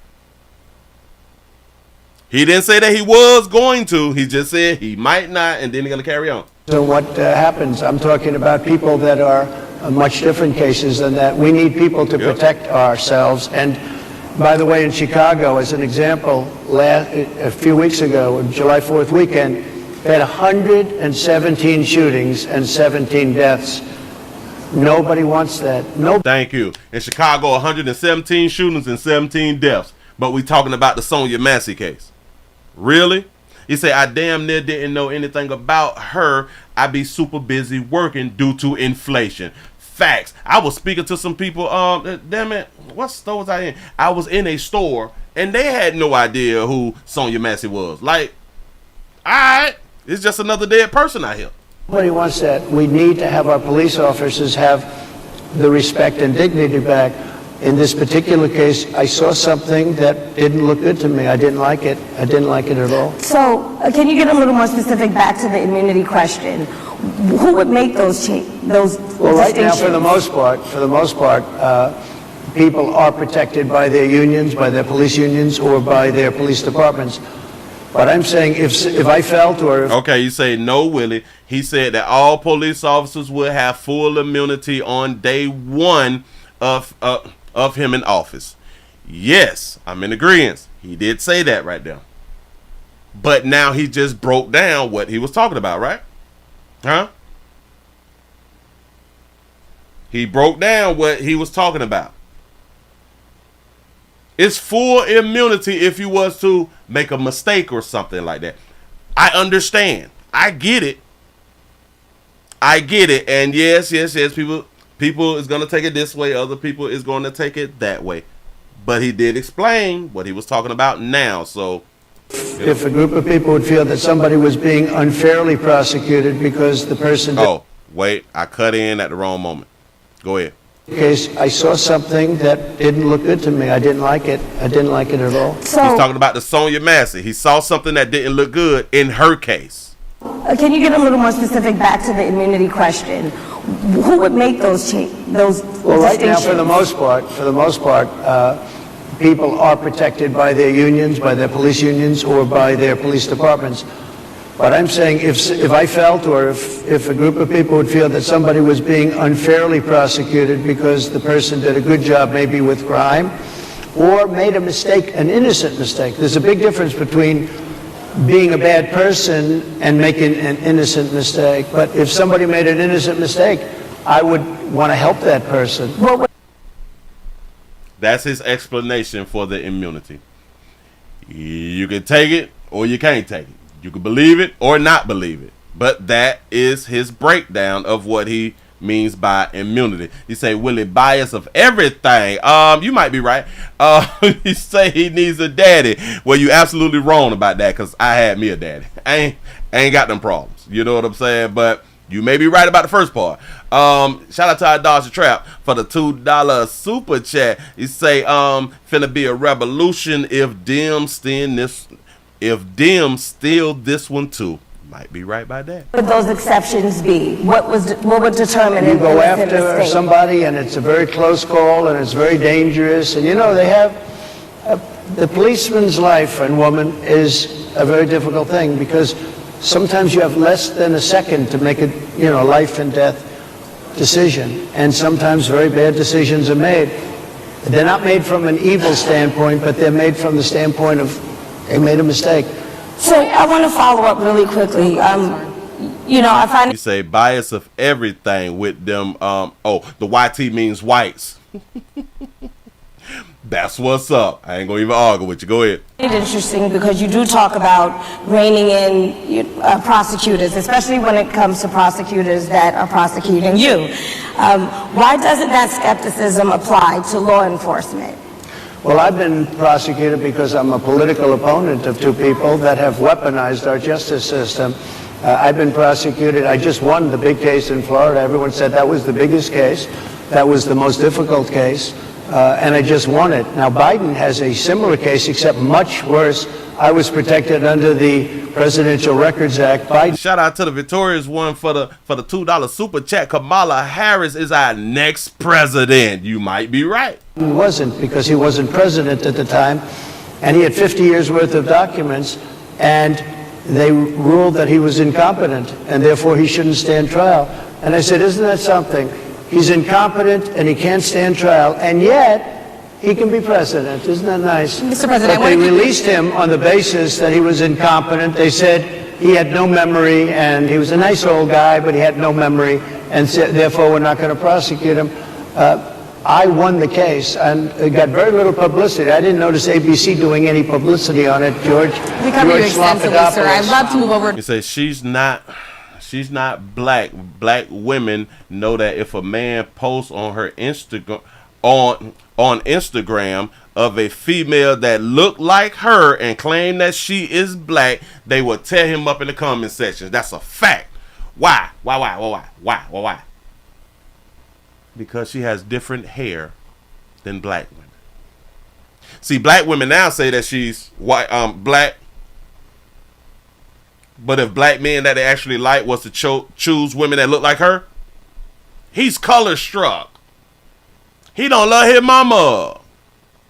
He didn't say that he was going to. He just said he might not, and then he's going to carry on. So what happens? I'm talking about people that are much different cases than that. We need people to protect ourselves. And by the way, in Chicago, as an example, a few weeks ago, July 4th weekend, they had 117 shootings and 17 deaths. Nobody wants that. Thank you. In Chicago, 117 shootings and 17 deaths. But we talking about the Sonia Massey case. Really? He said, I damn near didn't know anything about her. I be super busy working due to inflation. Facts. I was speaking to some people. Damn it. What store was I in? I was in a store, and they had no idea who Sonia Massey was. Like, all right. It's just another dead person out here. Nobody wants that. We need to have our police officers have the respect and dignity back. In this particular case, I saw something that didn't look good to me. I didn't like it. I didn't like it at all. So, can you get a little more specific back to the immunity question? Who would make those Well, right now, for the most part, people are protected by their unions, by their police unions, or by their police departments. But I'm saying if I felt or if... Okay, you say no, Willie. He said that all police officers will have full immunity on day one of him in office. Yes, I'm in agreement. He did say that right there. But now he just broke down what he was talking about, right? Huh? He broke down what he was talking about. It's full immunity if you was to make a mistake or something like that. I understand. I get it. And yes, people is going to take it this way. Other people is going to take it that way. But he did explain what he was talking about now. So if a group of people would feel that somebody was being unfairly prosecuted because the person... Oh, wait. I cut in at the wrong moment. Go ahead. Case, I saw something that didn't look good to me. I didn't like it. I didn't like it at all. So, he's talking about the Sonia Massey. He saw something that didn't look good in her case. can you get a little more specific back to the immunity question? Who would make those Well, right now, for the most part, people are protected by their unions, by their police unions, or by their police departments. But I'm saying if I felt or if a group of people would feel that somebody was being unfairly prosecuted because the person did a good job maybe with crime or made a mistake, an innocent mistake. There's a big difference between being a bad person and making an innocent mistake. But if somebody made an innocent mistake, I would want to help that person. That's his explanation for the immunity. You can take it or you can't take it. You can believe it or not believe it. But that is his breakdown of what he means by immunity. You say, Willie, bias of everything. You might be right. You say he needs a daddy. Well, you absolutely wrong about that because I had me a daddy. I ain't got them problems. You know what I'm saying? But you may be right about the first part. Shout out to our Dodger Trap for the $2 super chat. You say, finna be a revolution if them steal this one too. Might be right by that. What would those exceptions be? What would determine you go after somebody and it's a very close call and it's very dangerous, and they have the policeman's life and woman is a very difficult thing because sometimes you have less than a second to make a life and death decision, and sometimes very bad decisions are made. They're not made from an evil standpoint, but they're made from the standpoint of they made a mistake. So I want to follow up really quickly. I find you say bias of everything with them. The YT means whites. That's what's up. I ain't gonna even argue with you. Go ahead. It's interesting because you do talk about reining in prosecutors, especially when it comes to prosecutors that are prosecuting you. Why doesn't that skepticism apply to law enforcement? Well, I've been prosecuted because I'm a political opponent of two people that have weaponized our justice system. I've been prosecuted. I just won the big case in Florida. Everyone said that was the biggest case. That was the most difficult case. And I just won it. Now, Biden has a similar case, except much worse. I was protected under the Presidential Records Act. Biden. Shout out to the victorious one for the $2 super chat. Kamala Harris is our next president. You might be right. He wasn't, because he wasn't president at the time, and he had 50 years worth of documents, and they ruled that he was incompetent, and therefore he shouldn't stand trial. And I said, isn't that something? He's incompetent and he can't stand trial, and yet he can be president. Isn't that nice? Mr. President, but they released him on the basis that he was incompetent. They said he had no memory, and he was a nice old guy, but he had no memory, and therefore we're not going to prosecute him. I won the case, and it got very little publicity. I didn't notice ABC doing any publicity on it, George. We cover you extensively, sir. I'd love to move over. You say she's not black. Black women know that if a man posts on her Instagram on Instagram of a female that look like her and claim that she is black, they will tear him up in the comment section. That's a fact. Why? Because she has different hair than black women. See, black women now say that she's white, black. But if black men that they actually like was to choose women that look like her, he's color struck. He don't love his mama.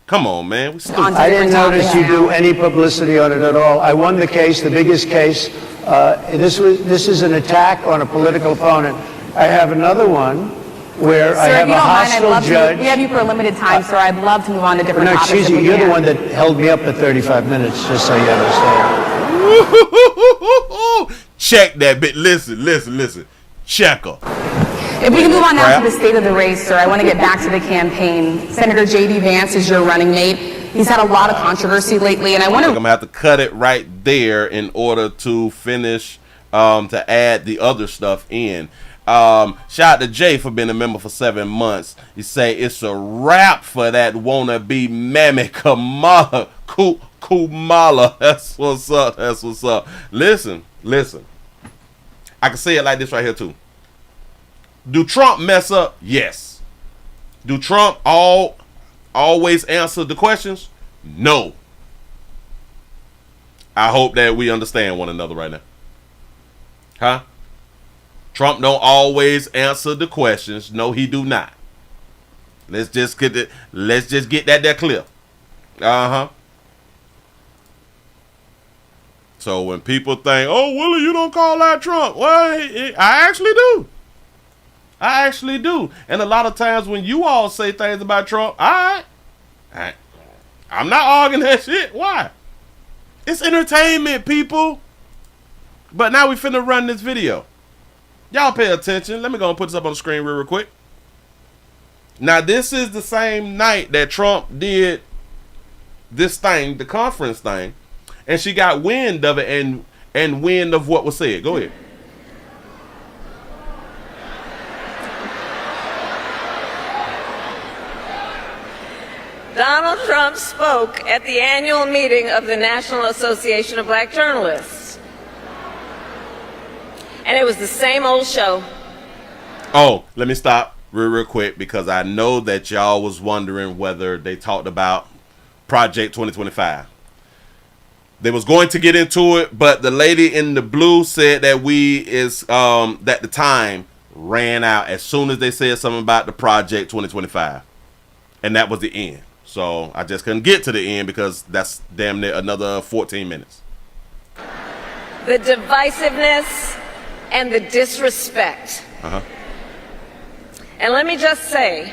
Come on, man. I didn't notice you do any publicity on it at all. I won the case, the biggest case. This is an attack on a political opponent. I have another one where I have a hostile judge. We have you for a limited time, sir. I'd love to move on to different topics. No, excuse me. You're the one that held me up for 35 minutes, just so you understand. Check that bit. Listen. Check her. If we can move on now to the state of the race, sir, I want to get back to the campaign. Senator J.D. Vance is your running mate. He's had a lot of controversy lately, and I'm going to have to cut it right there in order to finish, to add the other stuff in. Shout out to Jay for being a member for 7 months. He say it's a wrap for that wannabe mammy Kamala. Kumala. That's what's up. Listen. I can say it like this right here too. Do Trump mess up? Yes. Do Trump always answer the questions? No. I hope that we understand one another right now. Huh? Trump don't always answer the questions. No, he do not. Let's just get that there clear. So when people think, "Oh, Willie, you don't call out Trump," well, I actually do. And a lot of times when you all say things about Trump, I'm not arguing that shit. Why? It's entertainment, people. But now we finna run this video. Y'all pay attention. Let me go and put this up on the screen real quick. Now, this is the same night that Trump did this thing, the conference thing, and she got wind of it and wind of what was said. Go ahead. Donald Trump spoke at the annual meeting of the National Association of Black Journalists. And it was the same old show. Oh, let me stop real quick, because I know that y'all was wondering whether they talked about Project 2025. They was going to get into it, but the lady in the blue said that that the time ran out as soon as they said something about the Project 2025. And that was the end. So I just couldn't get to the end because that's damn near another 14 minutes. The divisiveness and the disrespect. And let me just say,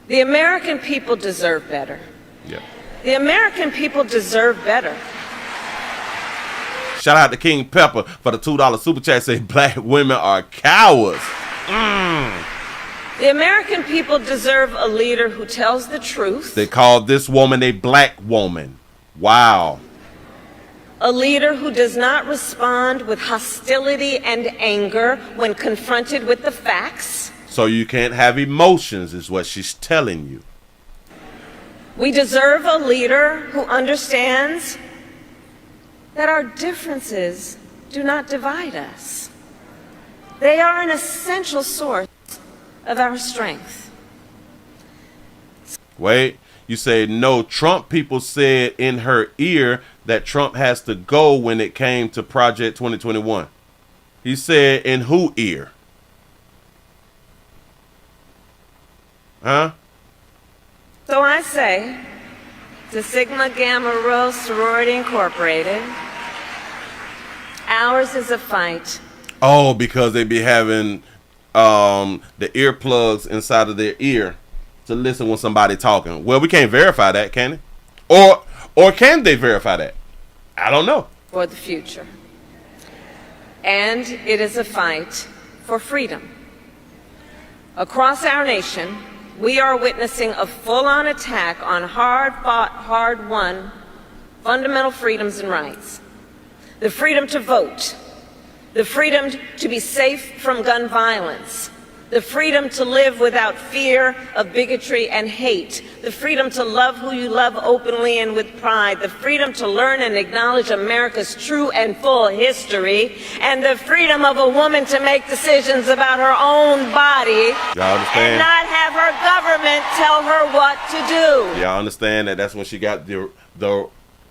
the American people deserve better. Yeah. The American people deserve better. Shout out to King Pepper for the $2 super chat. Say black women are cowards. The American people deserve a leader who tells the truth. They called this woman a black woman. Wow. A leader who does not respond with hostility and anger when confronted with the facts. So you can't have emotions, is what she's telling you. We deserve a leader who understands that our differences do not divide us. They are an essential source of our strength. Wait, you say no. Trump people said in her ear that Trump has to go when it came to Project 2021. He said in who ear? Huh? So I say to Sigma Gamma Rho Sorority Incorporated, ours is a fight. Oh, because they be having the earplugs inside of their ear to listen when somebody talking. Well, we can't verify that, can it? Or can they verify that? I don't know. For the future. And it is a fight for freedom. Across our nation, we are witnessing a full-on attack on hard-fought, hard-won fundamental freedoms and rights. The freedom to vote, the freedom to be safe from gun violence, the freedom to live without fear of bigotry and hate, the freedom to love who you love openly and with pride, the freedom to learn and acknowledge America's true and full history, and the freedom of a woman to make decisions about her own body and not have her government tell her what to do. Yeah, I understand that. That's when she got the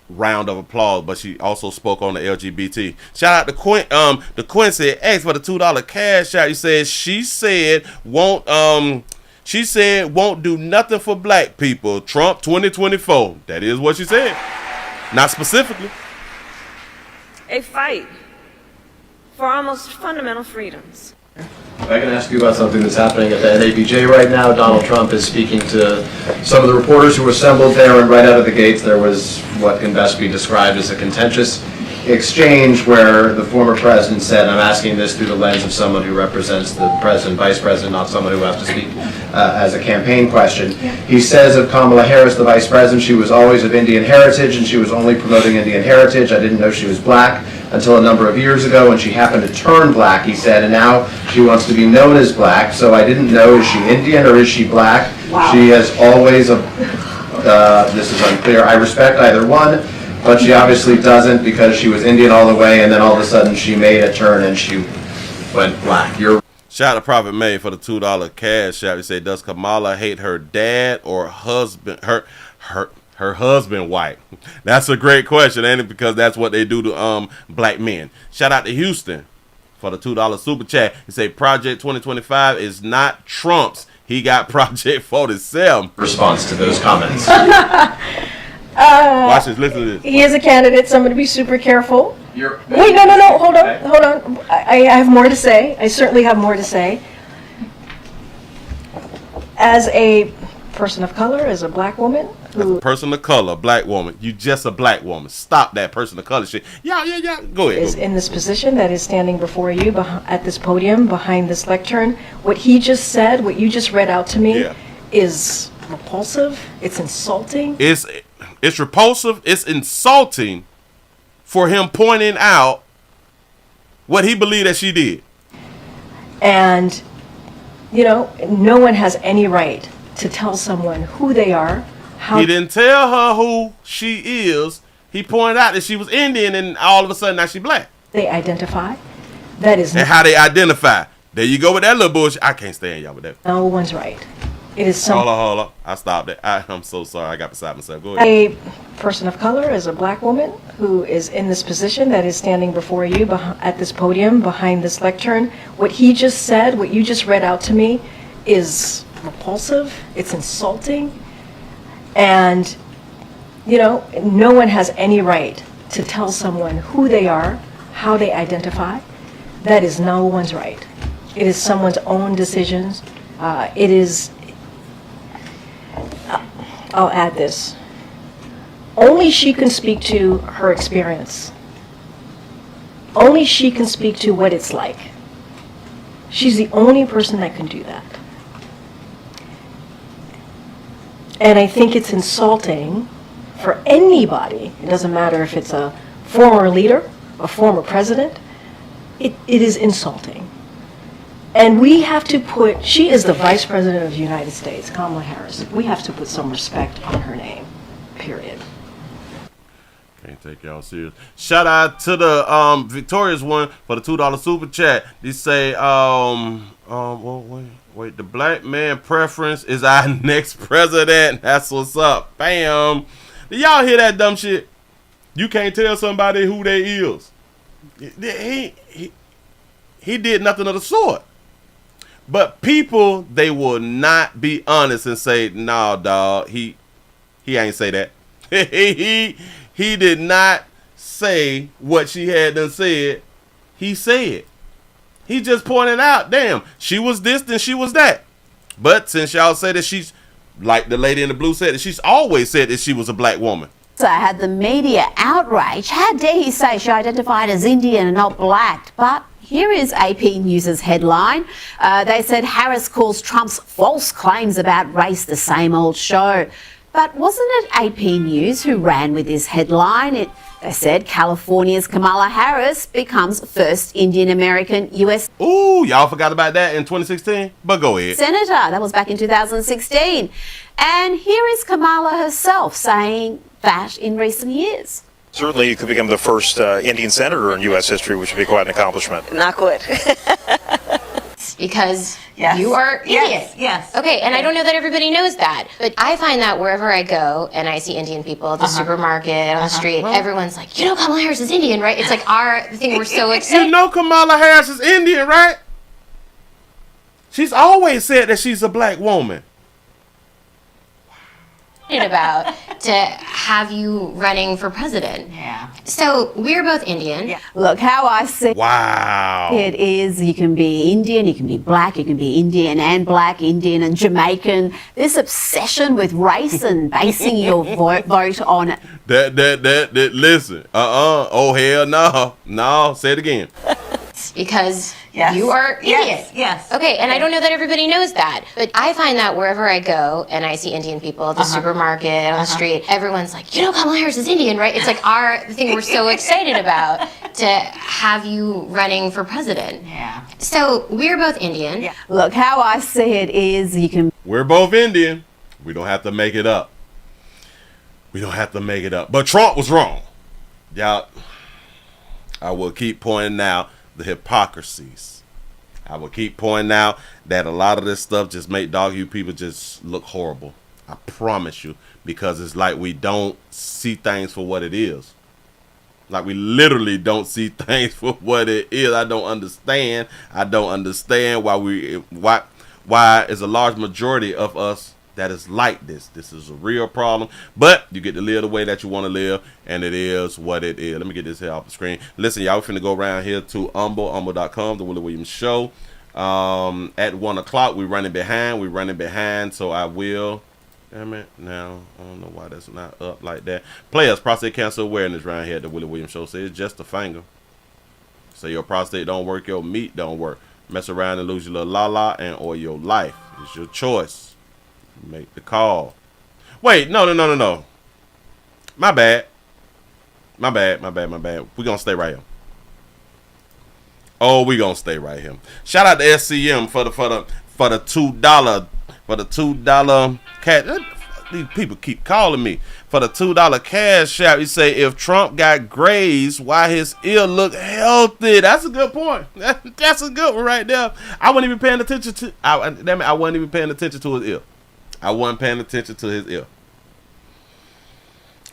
round of applause, but she also spoke on the LGBT. Shout out to Quincy X for the $2 cash out. He said she said won't do nothing for black people. Trump 2024. That is what she said. Not specifically. A fight for our most fundamental freedoms. I can ask you about something that's happening at the NABJ right now. Donald Trump is speaking to some of the reporters who assembled there, and right out of the gates there was what can best be described as a contentious exchange where the former president said, I'm asking this through the lens of someone who represents the president, vice president, not someone who has to speak as a campaign question. He says of Kamala Harris, the vice president, she was always of Indian heritage and she was only promoting Indian heritage. I didn't know she was black until a number of years ago when she happened to turn black, he said, and now she wants to be known as black. So I didn't know, is she Indian or is she black? Wow. She has always, this is unclear, I respect either one, but she obviously doesn't because she was Indian all the way and then all of a sudden she made a turn and she went black. Shout out to Prophet May for the $2 cash out. He said, does Kamala hate her dad or husband, her husband white? That's a great question, ain't it? Because that's what they do to black men. Shout out to Houston for the $2 super chat. He said Project 2025 is not Trump's. He got Project 47. Response to those comments. Watch this, listen to this. He is a candidate, so I'm going to be super careful. Wait, no, hold on. I have more to say. I certainly have more to say. As a person of color, as a black woman, person of color, black woman. You just a black woman. Stop that person of color shit. Yeah. Go ahead. Is in this position that is standing before you at this podium behind this lectern. What he just said, what you just read out to me, is repulsive. It's insulting. It's repulsive. It's insulting for him pointing out what he believed that she did. And, no one has any right to tell someone who they are. He didn't tell her who she is. He pointed out that she was Indian and all of a sudden now she black. They identify. That is. And how they identify. There you go with that little bullshit. I can't stand y'all with that. No one's right. It is Hold on. I stopped it. I'm so sorry. I got beside myself. Go ahead. A person of color, as a black woman who is in this position that is standing before you at this podium behind this lectern. What he just said, what you just read out to me, is repulsive. It's insulting. And, no one has any right to tell someone who they are, how they identify. That is no one's right. It is someone's own decisions. It is, I'll add this. Only she can speak to her experience. Only she can speak to what it's like. She's the only person that can do that. And I think it's insulting for anybody. It doesn't matter if it's a former leader, a former president. It is insulting. And we have to she is the Vice President of the United States, Kamala Harris. We have to put some respect on her name, period. Can't take y'all serious. Shout out to the victorious one for the $2 super chat. They say, wait, the black man preference is our next president. That's what's up. Bam. Did y'all hear that dumb shit? You can't tell somebody who they is. He did nothing of the sort. But people, they will not be honest and say, nah, dog, he ain't say that. He did not say what she had done said. He said. He just pointed out, damn, she was this, then she was that. But since y'all say that she's, like the lady in the blue said, that she's always said that she was a black woman. So had the media outrage. How dare he say she identified as Indian and not black? But here is AP News' headline. They said Harris calls Trump's false claims about race the same old show. But wasn't it AP News who ran with this headline? They said California's Kamala Harris becomes first Indian American U.S. Ooh, y'all forgot about that in 2016? But go ahead. Senator. That was back in 2016. And here is Kamala herself saying that in recent years. Certainly you could become the first Indian senator in U.S. history, which would be quite an accomplishment. Not good. Because Yes. you are Indian. Yes, yes. Okay, and I don't know that everybody knows that, but I find that wherever I go and I see Indian people at the supermarket, on the street, everyone's like, you know Kamala Harris is Indian, right? It's like the thing we're so excited. You know Kamala Harris is Indian, right? She's always said that she's a black woman. About to have you running for president. Yeah. So we're both Indian. Yeah. Look, how I see Wow. it is you can be Indian, you can be black, you can be Indian and black, Indian and Jamaican. This obsession with race and basing your vote on it. That listen. Oh, hell no. No, say it again. Because Yes. you are Indian. Yes, yes. Okay, and I don't know that everybody knows that, but I find that wherever I go and I see Indian people at the supermarket, on the street, everyone's like, you know Kamala Harris is Indian, right? It's like the thing we're so excited about to have you running for president. Yeah. So we're both Indian. Yeah. Look, how I see it is you can We're both Indian. We don't have to make it up. We don't have to make it up. But Trump was wrong. Y'all, I will keep pointing out the hypocrisies. I will keep pointing out that a lot of this stuff just make you people just look horrible. I promise you, because it's like we don't see things for what it is. Like we literally don't see things for what it is. I don't understand why is a large majority of us that is like this. This is a real problem, but you get to live the way that you want to live, and it is what it is. Let me get this here off the screen. Listen, y'all, we're finna go around here to umble.com, the Willie Williams Show. At 1 o'clock, we're running behind, so I will. Damn it, now, I don't know why that's not up like that. Players, prostate cancer awareness right here at the Willie Williams Show says just a finger. Say your prostate don't work, your meat don't work. Mess around and lose your little la-la and or your life. It's your choice. Make the call. Wait, no. My bad. We're gonna stay right here. Oh, we gonna stay right here. Shout out to SCM for the $2 cash. These people keep calling me for the $2 cash out. You say if Trump got grays, why his ear look healthy? That's a good point. That's a good one right there. I wasn't even paying attention to. I wasn't even paying attention to his ear. I wasn't paying attention to his ear.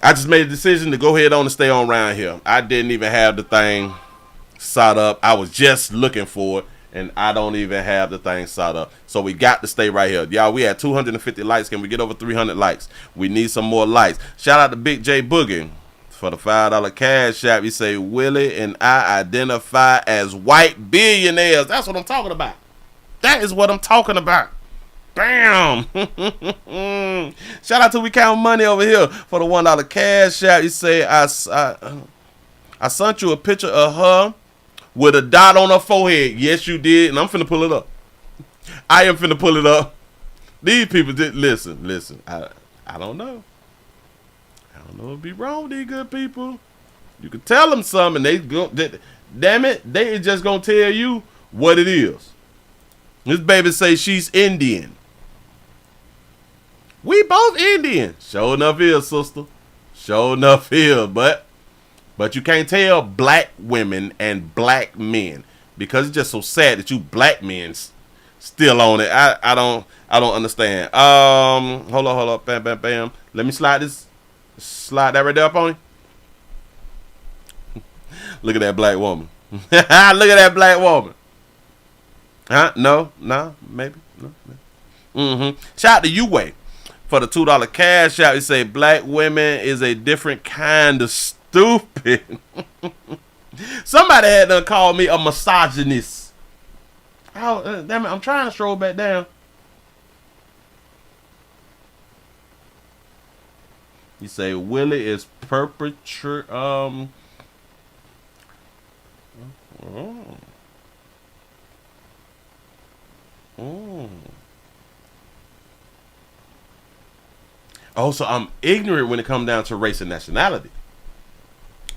I just made a decision to go ahead on and stay on around here. I didn't even have the thing set up. I was just looking for it, and I don't even have the thing set up. So we got to stay right here. Y'all, we had 250 likes. Can we get over 300 likes? We need some more likes. Shout out to Big J Boogie for the $5 cash app. You say, Willie and I identify as white billionaires. That's what I'm talking about. That is what I'm talking about. Bam! Shout out to We Count Money over here for the $1 cash app. You say I sent you a picture of her with a dot on her forehead. Yes, you did, and I'm finna pull it up. I am finna pull it up. These people did listen. I don't know. I don't know. It'd be wrong with these good people. You can tell them something, and they go. Damn it, they just gonna tell you what it is. This baby say she's Indian. We both Indian. Sure enough is, sister. Sure enough is, but you can't tell black women and black men because it's just so sad that you black men still on it. I don't understand. Hold up, bam. Let me slide that right there up on you. Look at that black woman. Look at that black woman. Huh? No, maybe. No. Shout out to U-Way for the $2 cash out. You say black women is a different kind of stupid. Somebody had to call me a misogynist. Oh, damn it, I'm trying to scroll back down. You say Willie is perpetrator. Oh, so I'm ignorant when it comes down to race and nationality.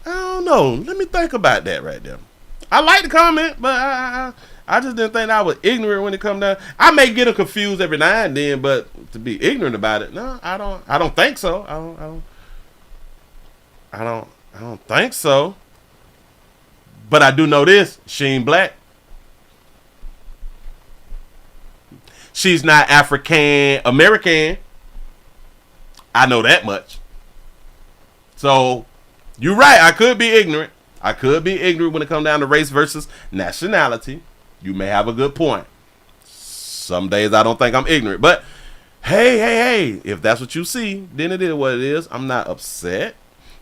I don't know. Let me think about that right there. I like the comment, but I just didn't think I was ignorant when it comes down. I may get them confused every now and then, but to be ignorant about it, no, I don't think so. I don't think so. But I do know this: she ain't black. she's not African American. I know that much. So, you're right. I could be ignorant. I could be ignorant when it comes down to race versus nationality. You may have a good point. Some days I don't think I'm ignorant. But, hey, if that's what you see, then it is what it is. I'm not upset.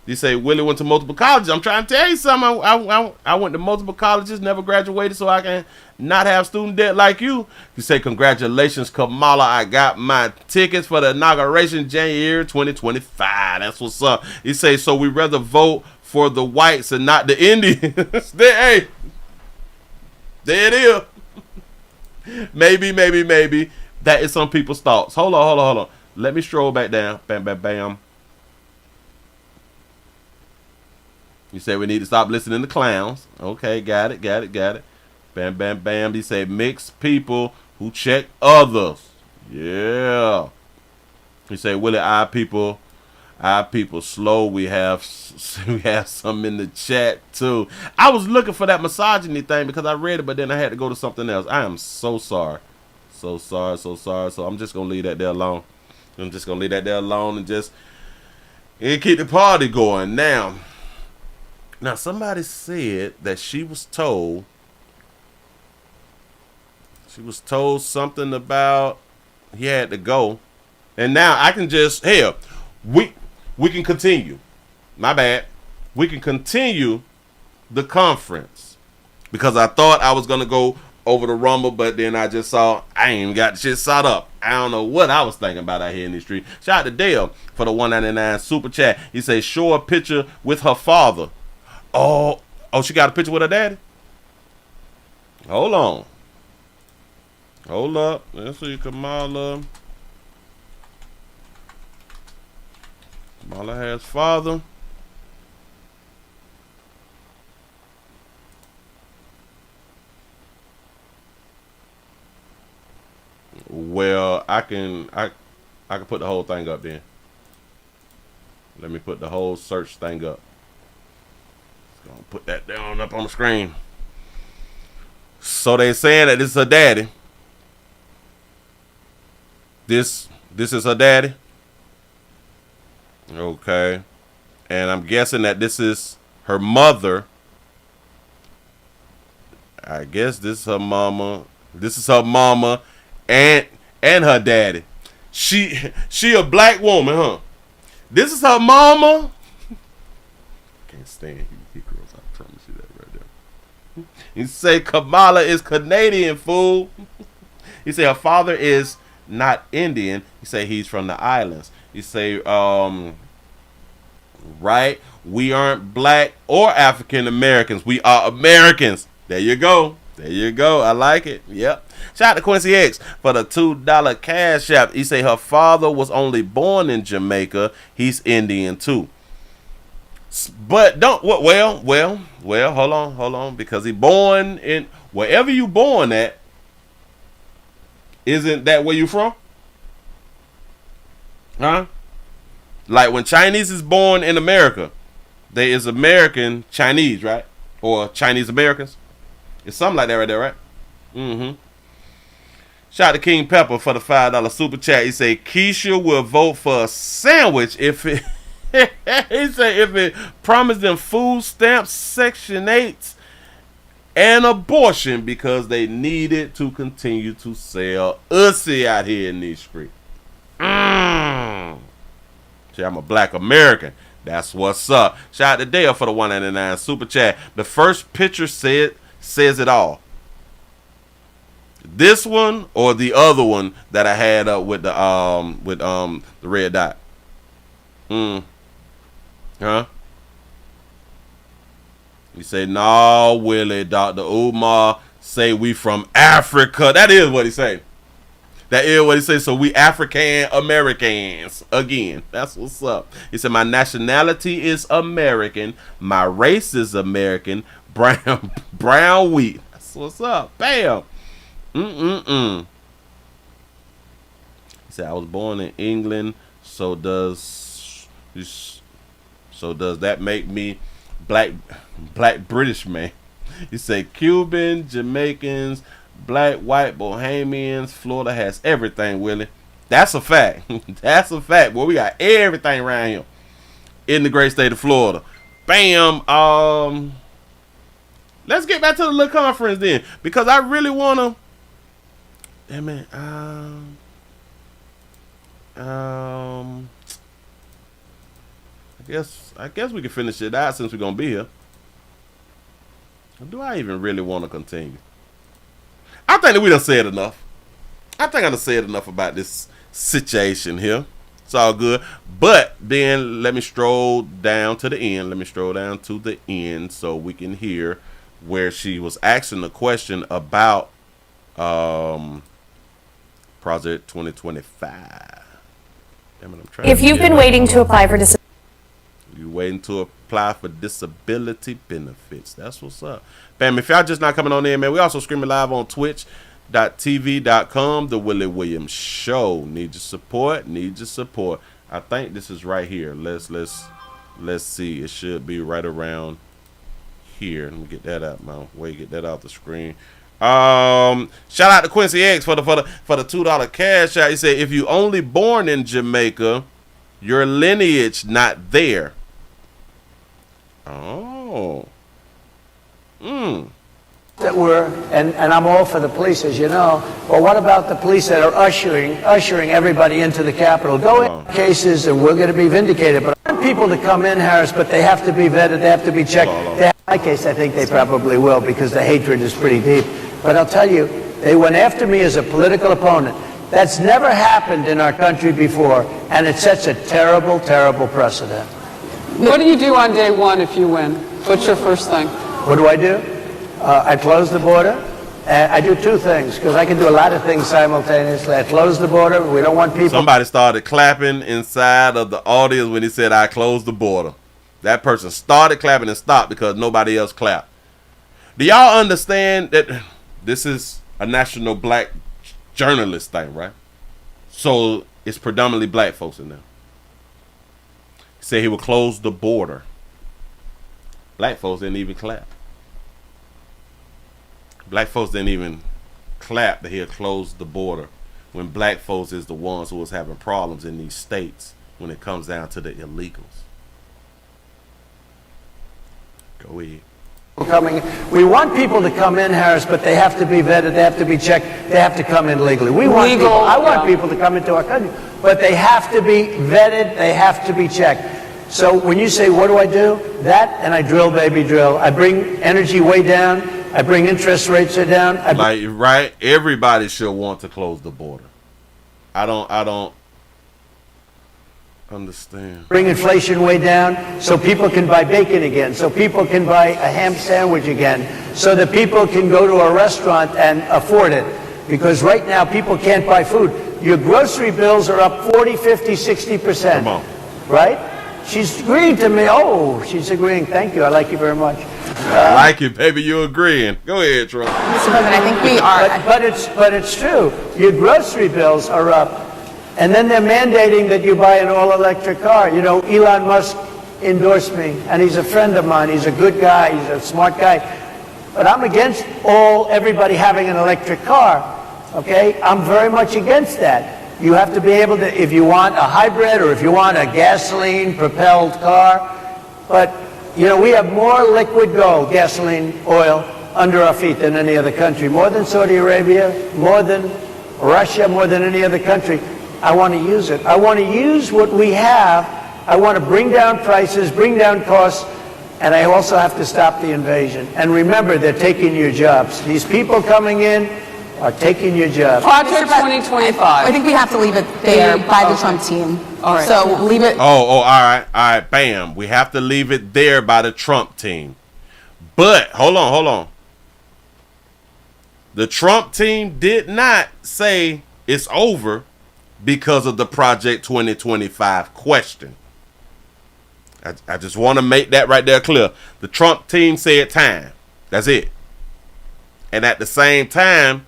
You say Willie went to multiple colleges. I'm trying to tell you something. I went to multiple colleges, never graduated, so I can not have student debt like you. You say, congratulations, Kamala. I got my tickets for the inauguration January 2025. That's what's up. You say, so we rather vote for the whites and not the Indians. Hey, there it is. Maybe. That is some people's thoughts. Hold on. Let me stroll back down. Bam. You say we need to stop listening to clowns. Okay, got it. Bam. You say mixed people who check others. Yeah. You say, Willie, our people slow. We have some in the chat too. I was looking for that misogyny thing because I read it, but then I had to go to something else. I am so sorry. So I'm just gonna leave that there alone. And just keep the party going now. Now, somebody said that she was told something about he had to go. And now I can just, we can continue. My bad. We can continue the conference. Because I thought I was going to go over the Rumble, but then I just saw I ain't even got the shit set up. I don't know what I was thinking about out here in the street. Shout out to Dale for the $1.99 super chat. He says, show a picture with her father. Oh, she got a picture with her daddy? Hold on. Hold up. Let's see, Kamala. Kamala Harris' father. Well, I can put the whole thing up then. Let me put the whole search thing up. Gonna put that down up on the screen. So they saying that this is her daddy. This is her daddy. Okay. And I'm guessing that this is her mother. I guess this is her mama. This is her mama and her daddy. She a black woman, huh? This is her mama. Can't stand you. I promise you that right there. You say Kamala is Canadian, fool. You say her father is not Indian. You say he's from the islands. You say, right? We aren't black or African Americans. We are Americans. There you go. I like it. Yep. Shout out to Quincy X for the $2 cash app. He say her father was only born in Jamaica. He's Indian too. But don't well, hold on, because he born in wherever you born at, isn't that where you from? Huh? Like when Chinese is born in America, there is American Chinese, right? Or Chinese Americans. It's something like that right there, right? Mm-hmm. Shout out to King Pepper for the $5 super chat. He say Keisha will vote for a sandwich if it he said if it promised them food stamps, Section 8s, and abortion because they needed to continue to sell ussy out here in these streets. See, I'm a black American. That's what's up. Shout out to Dale for the $1.99 super chat. The first picture says it all. This one or the other one that I had up with the red dot. Huh? You say, no, Willie, Dr. Umar say we from Africa. That is what he say. So we African Americans again. That's what's up. He said, my nationality is American. My race is American. Brown wheat. That's what's up. Bam. He said, I was born in England. So does that make me black British man? He said Cuban, Jamaicans, black, white, bohemians. Florida has everything, Willie. That's a fact. That's a fact, boy. We got everything around here in the great state of Florida. Bam. Let's get back to the little conference then, because I really wanna. Damn it. I guess we can finish it out since we're gonna be here. Or do I even really want to continue? I think that we done said enough. I think I done said enough about this situation here. It's all good. But then let me stroll down to the end. Let me stroll down to the end so we can hear where she was asking the question about Project 2025. Damn it, I'm trying if you've been waiting to apply for disability. You waiting to apply for disability benefits. That's what's up. Bam, if y'all just not coming on in, man, we also streaming live on twitch.tv.com, The Willie Williams Show. Need your support. Need your support. I think this is right here. Let's see. It should be right around here. Let me get that out my way. Get that off the screen. Shout out to Quincy X for the $2 cash out. He said, if you only born in Jamaica, your lineage not there. Oh. That were, and I'm all for the police, as you know, but what about the police that are ushering everybody into the Capitol? Go in cases and we're going to be vindicated. But I want people to come in, Harris, but they have to be vetted, they have to be checked. In my case, I think they probably will because the hatred is pretty deep. But I'll tell you, they went after me as a political opponent. That's never happened in our country before, and it sets a terrible, terrible precedent. What do you do on day one if you win? What's your first thing? What do? I close the border. I do two things, because I can do a lot of things simultaneously. I close the border. We don't want people... Somebody started clapping inside of the audience when he said, I closed the border. That person started clapping and stopped because nobody else clapped. Do y'all understand that this is a national black journalist thing, right? So it's predominantly black folks in there. He said he would close the border. Black folks didn't even clap. Black folks didn't even clap that he had closed the border when black folks is the ones who was having problems in these states when it comes down to the illegals. Go ahead. We want people to come in, Harris, but they have to be vetted, they have to be checked, they have to come in legally. I want people to come into our country, but they have to be vetted, they have to be checked. So when you say, what do? That, and I drill, baby, drill. I bring energy way down, I bring interest rates down. Right? Everybody should want to close the border. I don't understand. Bring inflation way down so people can buy bacon again, so people can buy a ham sandwich again, so that people can go to a restaurant and afford it. Because right now people can't buy food. Your grocery bills are up 40, 50, 60%. Come on. Right? She's agreeing to me. Oh, she's agreeing. Thank you. I like you very much. I like it, baby. You're agreeing. Go ahead, Trump. Mr. President, I think we are. But it's true. Your grocery bills are up. And then they're mandating that you buy an all-electric car. You know, Elon Musk endorsed me, and he's a friend of mine. He's a good guy. He's a smart guy. But I'm against everybody having an electric car, okay? I'm very much against that. You have to be able to, if you want a hybrid or if you want a gasoline-propelled car. But, you know, we have more liquid gold, gasoline, oil, under our feet than any other country. More than Saudi Arabia, more than Russia, more than any other country. I want to use it. I want to use what we have. I want to bring down prices, bring down costs, and I also have to stop the invasion. And remember, they're taking your jobs. These people coming in are taking your jobs. Project 2025. I think we have to leave it there by the Trump team. All right. So leave it. All right. Bam. We have to leave it there by the Trump team. But hold on. The Trump team did not say it's over because of the Project 2025 question. I just want to make that right there clear. The Trump team said time. That's it. And at the same time,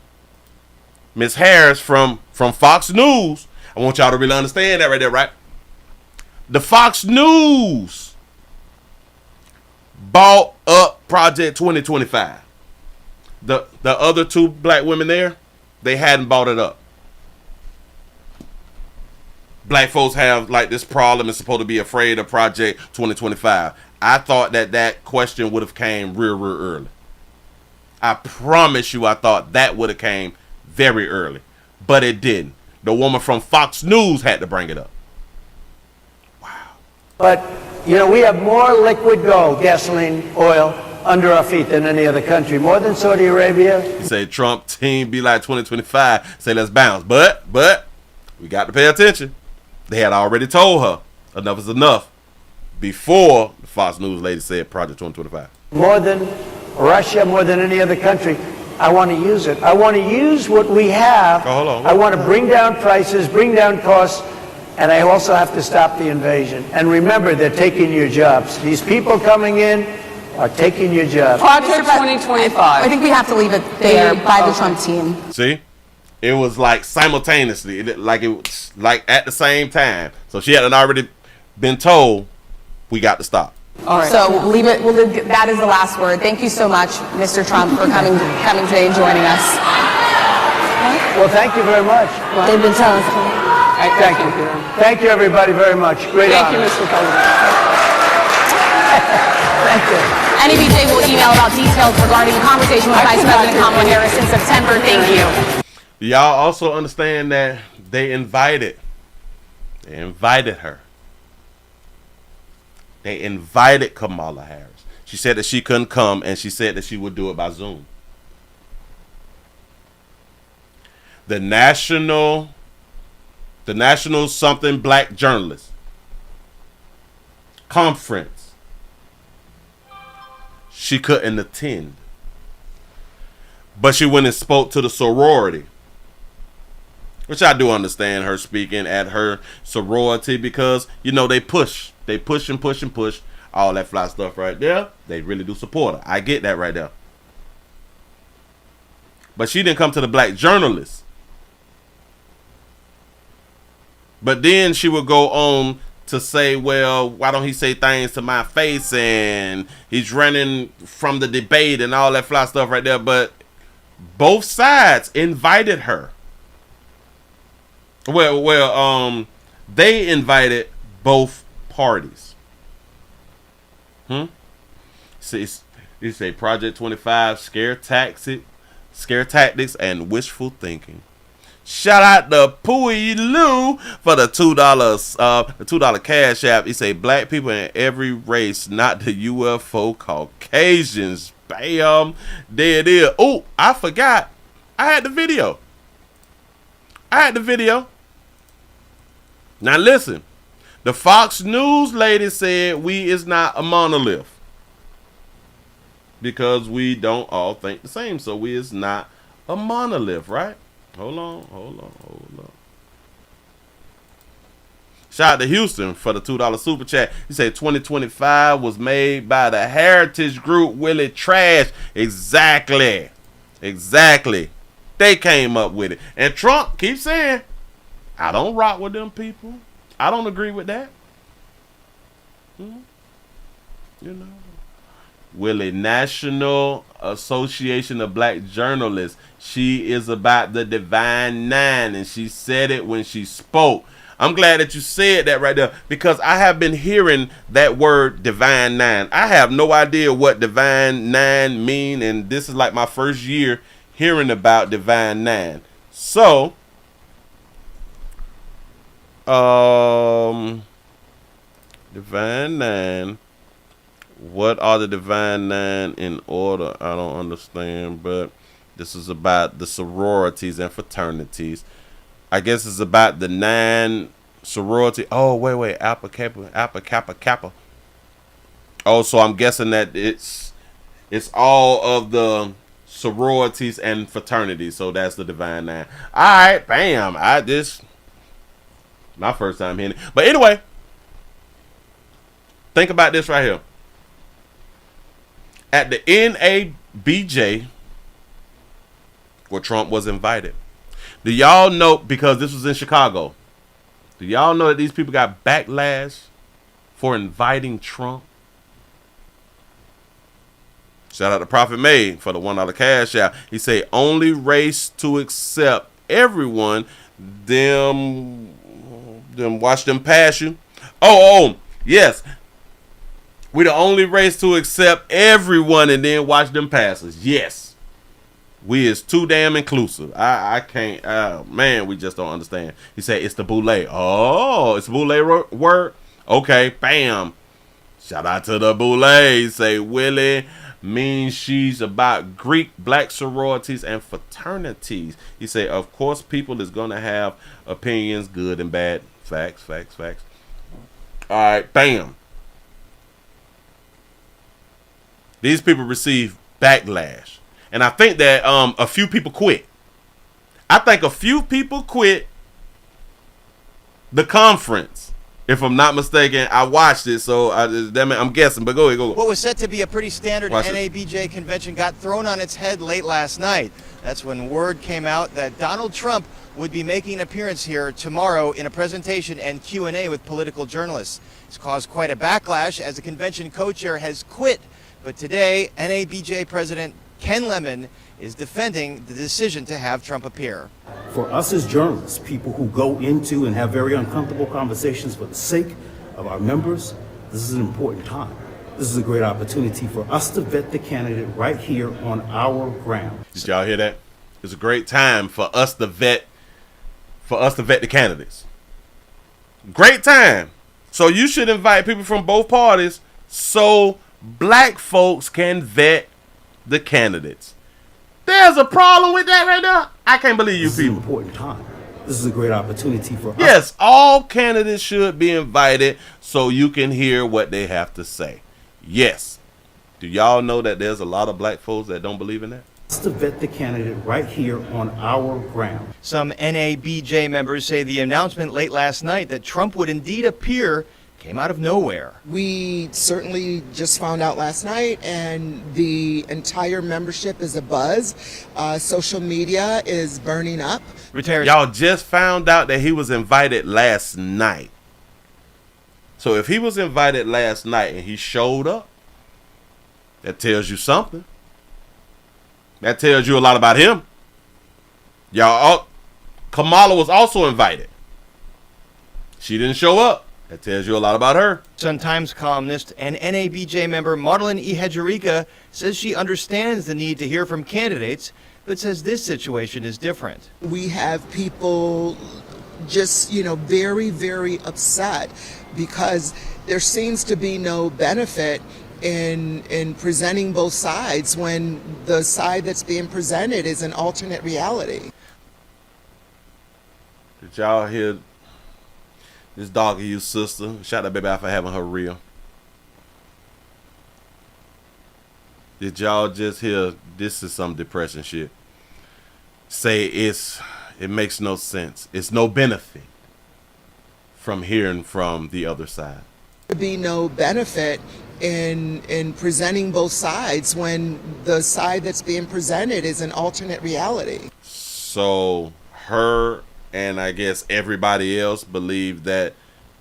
Ms. Harris from Fox News, I want y'all to really understand that right there, right? The Fox News bought up Project 2025. the other two black women there, they hadn't bought it up. Black folks have like this problem and supposed to be afraid of Project 2025. I thought that question would have came real early. I promise you, I thought that would have came very early, but it didn't. The woman from Fox News had to bring it up. But, you know, we have more liquid gold, gasoline, oil, under our feet than any other country. More than Saudi Arabia. He said Trump team be like 2025. Say let's bounce. But we got to pay attention. They had already told her enough is enough before the Fox News lady said Project 2025. More than Russia, more than any other country. I want to use it. I want to use what we have. Oh, hold on. I want to bring down prices, bring down costs, and I also have to stop the invasion. And remember, they're taking your jobs. These people coming in are taking your jobs. Project 2025. I think we have to leave it there by the Trump team. See? It was like simultaneously, it was like at the same time. So she hadn't already been told we got to stop. All right. So leave it. That is the last word. Thank you so much, Mr. Trump, for coming today and joining us. Well, thank you very much. They've been telling us. Thank you. Thank you, everybody, very much. Great honor. Thank you, Mr. President. Thank you. NABJ will email about details regarding the conversation with Vice President Kamala Harris in September. Thank you. Y'all also understand that they invited her. They invited Kamala Harris. She said that she couldn't come, and she said that she would do it by Zoom. The national something black journalist conference, she couldn't attend. But she went and spoke to the sorority. Which I do understand her speaking at her sorority because, you know, they push and push all that fly stuff right there. They really do support her. I get that right there. But she didn't come to the black journalists. But then she would go on to say, well, why don't he say things to my face? And he's running from the debate and all that fly stuff right there. But both sides invited her. Well, they invited both parties. You say Project 25, scare tactics, and wishful thinking. Shout out to Pooey Lou for the $2 cash app. He say black people in every race, not the UFO Caucasians. Bam, there it is. Oh, I forgot. I had the video. Now listen, the Fox News lady said we is not a monolith because we don't all think the same. So we is not a monolith, right? Hold on. Shout out to Houston for the $2 super chat. He said 2025 was made by the heritage group Willie Trash. Exactly. They came up with it. And Trump keeps saying, I don't rock with them people. I don't agree with that. You know. Willie, National Association of Black Journalists. She is about the Divine Nine, and she said it when she spoke. I'm glad that you said that right there because I have been hearing that word Divine Nine. I have no idea what Divine Nine mean, and this is like my first year hearing about Divine Nine. So, Divine Nine. What are the Divine Nine in order? I don't understand, but this is about the sororities and fraternities. I guess it's about the 9 sorority. Oh, wait. Alpha Kappa. Oh, so I'm guessing that it's all of the sororities and fraternities. So that's the Divine Nine. All right, bam. My first time hearing it. But anyway, think about this right here. At the NABJ, where Trump was invited, do y'all know, because this was in Chicago, do y'all know that these people got backlash for inviting Trump? Shout out to Prophet May for the $1 cash out. He say only race to accept everyone. Them watch them pass you. Oh, yes. We the only race to accept everyone and then watch them pass us. Yes. We is too damn inclusive. I can't. Man, we just don't understand. He said it's the boule. Oh, it's the boule word. Okay, bam. Shout out to the boule. He say Willie means she's about Greek black sororities and fraternities. He say, of course, people is gonna have opinions, good and bad. Facts. All right, bam. These people receive backlash. And I think that a few people quit. I think a few people quit the conference. If I'm not mistaken, I watched it, so I'm guessing. But go ahead. What was set to be a pretty standard Watch NABJ convention got thrown on its head late last night. That's when word came out that Donald Trump would be making an appearance here tomorrow in a presentation and Q&A with political journalists. It's caused quite a backlash as the convention co-chair has quit. But today, NABJ President Ken Lemon is defending the decision to have Trump appear. For us as journalists, people who go into and have very uncomfortable conversations for the sake of our members, this is an important time. This is a great opportunity for us to vet the candidate right here on our ground. Did y'all hear that? It's a great time for us to vet the candidates. Great time. So you should invite people from both parties so black folks can vet the candidates. There's a problem with that right now. I can't believe you people. This is an important time. This is a great opportunity for us. Yes, all candidates should be invited so you can hear what they have to say. Yes. Do y'all know that there's a lot of black folks that don't believe in that? To vet the candidate right here on our ground. Some NABJ members say the announcement late last night that Trump would indeed appear came out of nowhere. We certainly just found out last night, and the entire membership is abuzz. Social media is burning up. Y'all just found out that he was invited last night. So if he was invited last night and he showed up, that tells you something. That tells you a lot about him. Kamala was also invited. She didn't show up. That tells you a lot about her. Sun-Times columnist and NABJ member Marlon E. Hedgerika says she understands the need to hear from candidates, but says this situation is different. We have people just, very, very upset because there seems to be no benefit in presenting both sides when the side that's being presented is an alternate reality. Did y'all hear this dog of you sister? Shout out baby out for having her real. Did y'all just hear? This is some depression shit. Say it makes no sense. It's no benefit from hearing from the other side. There be no benefit in presenting both sides when the side that's being presented is an alternate reality. So her and I guess everybody else believe that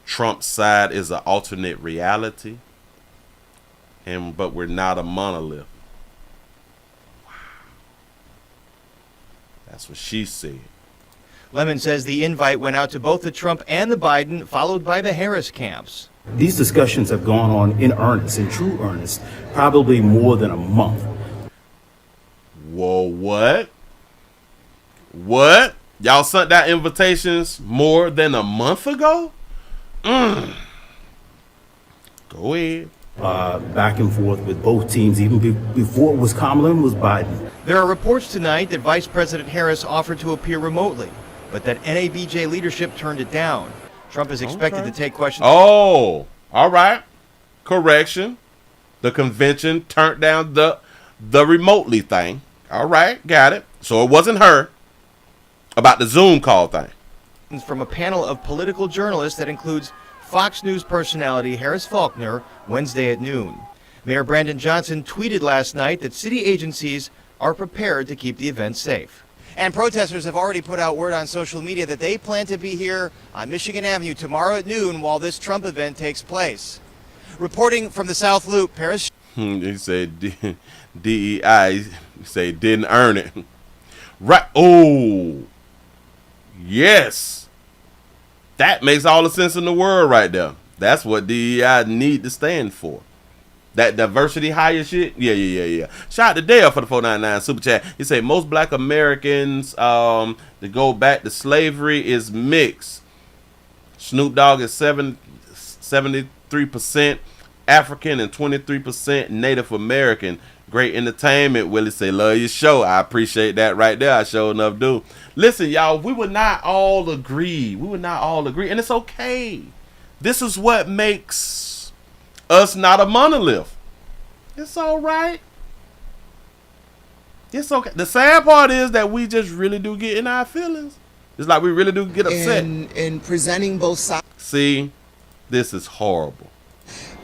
Trump's side is an alternate reality, but we're not a monolith. Wow. That's what she said. Lemon says the invite went out to both the Trump and the Biden, followed by the Harris camps. These discussions have gone on in earnest, in true earnest, probably more than a month. Whoa, what? What? Y'all sent out invitations more than a month ago? Go ahead. Back and forth with both teams, even before it was Kamala and was Biden. There are reports tonight that Vice President Harris offered to appear remotely, but that NABJ leadership turned it down. Trump is expected to take questions. Oh, all right. Correction. The convention turned down the remotely thing. All right, got it. So it wasn't her. About the Zoom call thing. From a panel of political journalists that includes Fox News personality Harris Faulkner Wednesday at noon. Mayor Brandon Johnson tweeted last night that city agencies are prepared to keep the event safe. And protesters have already put out word on social media that they plan to be here on Michigan Avenue tomorrow at noon while this Trump event takes place. Reporting from the South Loop, Paris. He said DEI. He said didn't earn it. Right. Oh, yes. That makes all the sense in the world right there. That's what DEI need to stand for. That diversity hire shit. Yeah. Shout out to Dale for the 499 super chat. He said most black Americans to go back to slavery is mixed. Snoop Dogg is 73% African and 23% Native American. Great entertainment. Willie say, love your show. I appreciate that right there. I sure enough do. Listen, y'all, we would not all agree. And it's okay. This is what makes us not a monolith. It's all right. It's okay. The sad part is that we just really do get in our feelings. It's like we really do get upset. In presenting both sides. See, this is horrible.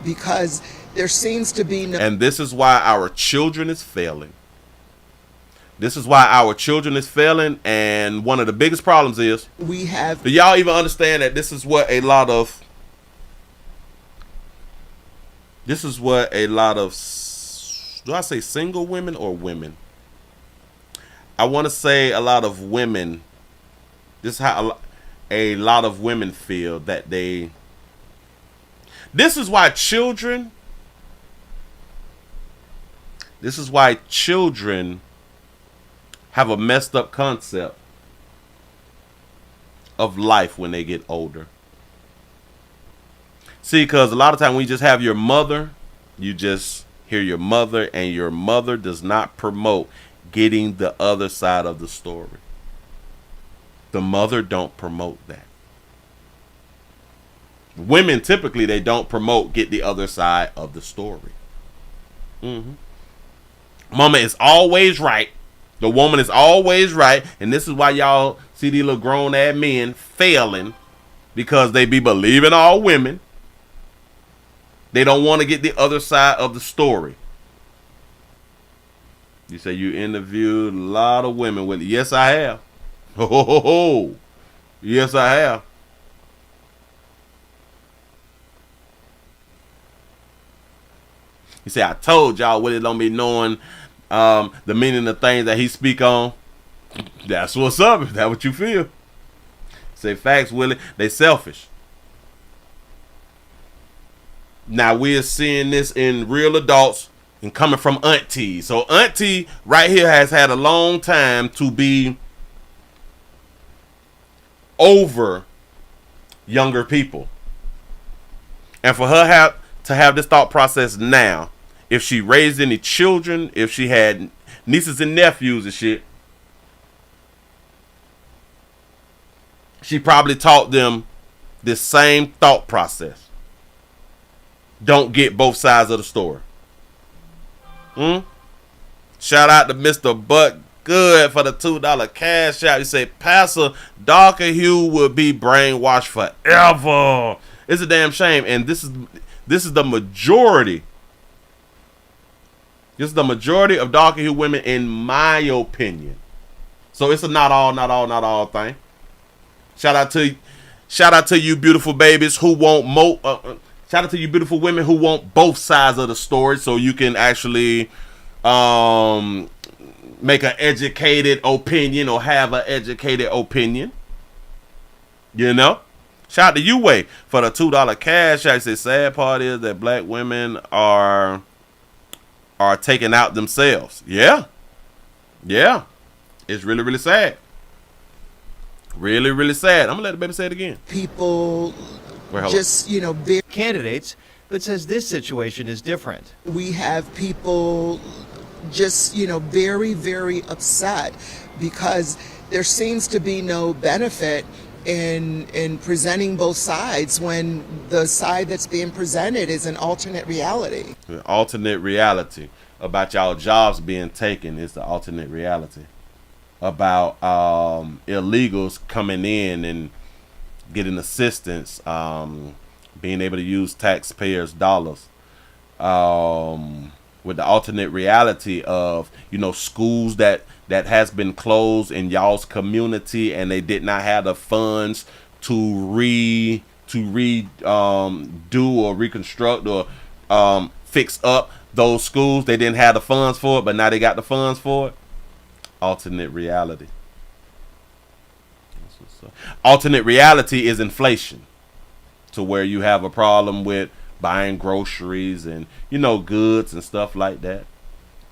Because there seems to be no... And this is why our children is failing. And one of the biggest problems is... We have... Do y'all even understand that this is what a lot of... Do I say single women or women? I want to say a lot of women. This is how a lot of women feel that they... This is why children have a messed up concept of life when they get older. See, because a lot of time when you just have your mother, you just hear your mother, and your mother does not promote getting the other side of the story. The mother don't promote that. Women typically, they don't promote get the other side of the story. Mama is always right. The woman is always right. And this is why y'all see these little grown ass men failing, because they be believing all women. They don't want to get the other side of the story. You say you interviewed a lot of women with it. Yes, I have. Yes, I have. He said, I told y'all Willie don't be knowing the meaning of things that he speak on. That's what's up. Is that what you feel? Say facts, Willie. They selfish. Now we're seeing this in real adults and coming from auntie. So auntie right here has had a long time to be over younger people. And for her to have this thought process now, if she raised any children, if she had nieces and nephews and shit, she probably taught them this same thought process. Don't get both sides of the story. Shout out to Mr. Butt Good for the $2 cash out. He said, Pastor darker hue will be brainwashed forever. It's a damn shame. And this is the majority. This is the majority of darker hue women, in my opinion. So it's a not all thing. Shout out to you beautiful babies who want shout out to you beautiful women who want both sides of the story, so you can actually make an educated opinion or have an educated opinion. You know? Shout out to you Way for the $2 cash. I say sad part is that black women are taking out themselves. Yeah. It's really, really sad. Really, really sad. I'm gonna let the baby say it again. People just, candidates, but says this situation is different. We have people just, very, very upset because there seems to be no benefit in presenting both sides when the side that's being presented is an alternate reality. The alternate reality about y'all jobs being taken is the alternate reality. About illegals coming in and getting assistance, being able to use taxpayers' dollars, with the alternate reality of schools that has been closed in y'all's community and they did not have the funds to redo or reconstruct or fix up those schools, they didn't have the funds for it, but now they got the funds for it. Alternate reality. Alternate reality is inflation, to where you have a problem with buying groceries and, you know, goods and stuff like that,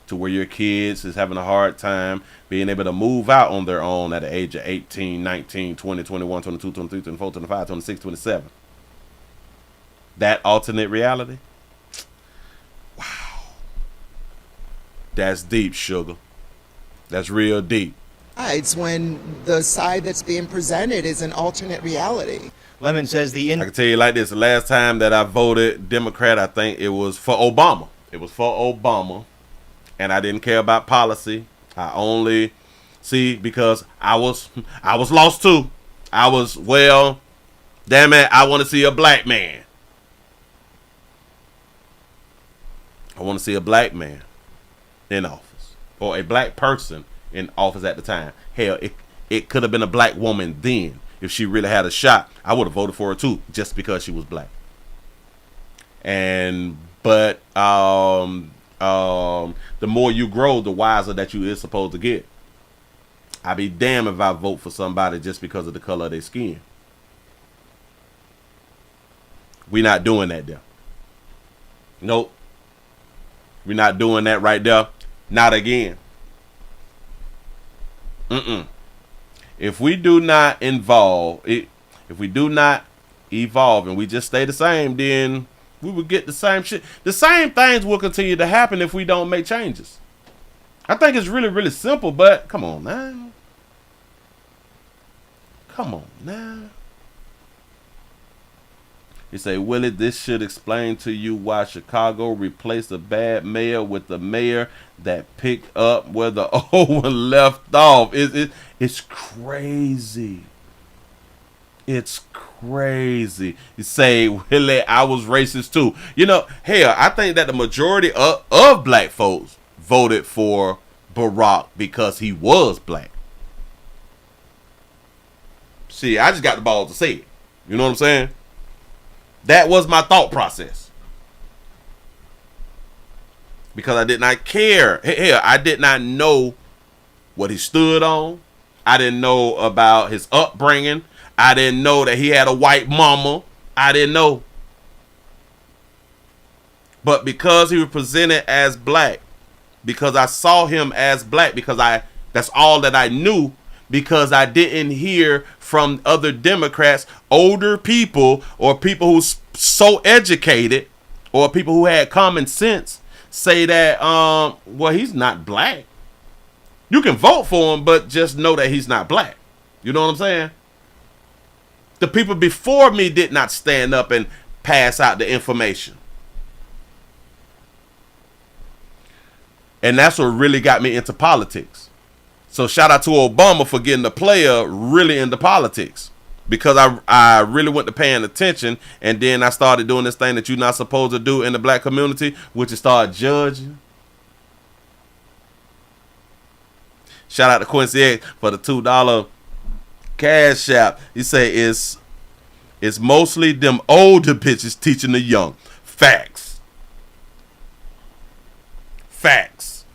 to where your kids is having a hard time being able to move out on their own at the age of 18, 19, 20, 21, 22, 23, 24, 25, 26, 27. That alternate reality. Wow. That's deep, sugar. That's real deep. It's when the side that's being presented is an alternate reality. Lemon says I can tell you like this. The last time that I voted Democrat, I think it was for Obama. It was for Obama. And I didn't care about policy. I only because I was lost too. I was, well, damn it, I want to see a black man. I want to see a black man in office, or a black person in office at the time. Hell, it could have been a black woman then. If she really had a shot, I would have voted for her too, just because she was black. But the more you grow, the wiser that you is supposed to get. I'd be damned if I vote for somebody just because of the color of their skin. We not doing that there. Nope. We're not doing that right there. Not again. If we do not evolve and we just stay the same, then we will get the same shit. The same things will continue to happen if we don't make changes. I think it's really, really simple, but come on now. Come on now. You say, Willie, this should explain to you why Chicago replaced a bad mayor with the mayor that picked up where the old one left off. It's crazy. It's crazy. You say, Willie, I was racist too. You know, hell, I think that the majority of black folks voted for Barack because he was black. See, I just got the balls to say it. You know what I'm saying? That was my thought process. Because I did not care. Hell, I did not know what he stood on. I didn't know about his upbringing. I didn't know that he had a white mama. I didn't know. But because he was presented as black, because I saw him as black, because that's all that I knew, because I didn't hear from other Democrats, older people, or people who's so educated, or people who had common sense, say that, well, he's not black. You can vote for him, but just know that he's not black. You know what I'm saying? The people before me did not stand up and pass out the information. And that's what really got me into politics. So shout out to Obama for getting the player really into politics, because I really went to paying attention, and then I started doing this thing that you're not supposed to do in the black community, which is start judging. Shout out to Quincy X for the $2 cash app. He say it's mostly them older bitches teaching the young. Facts. Facts.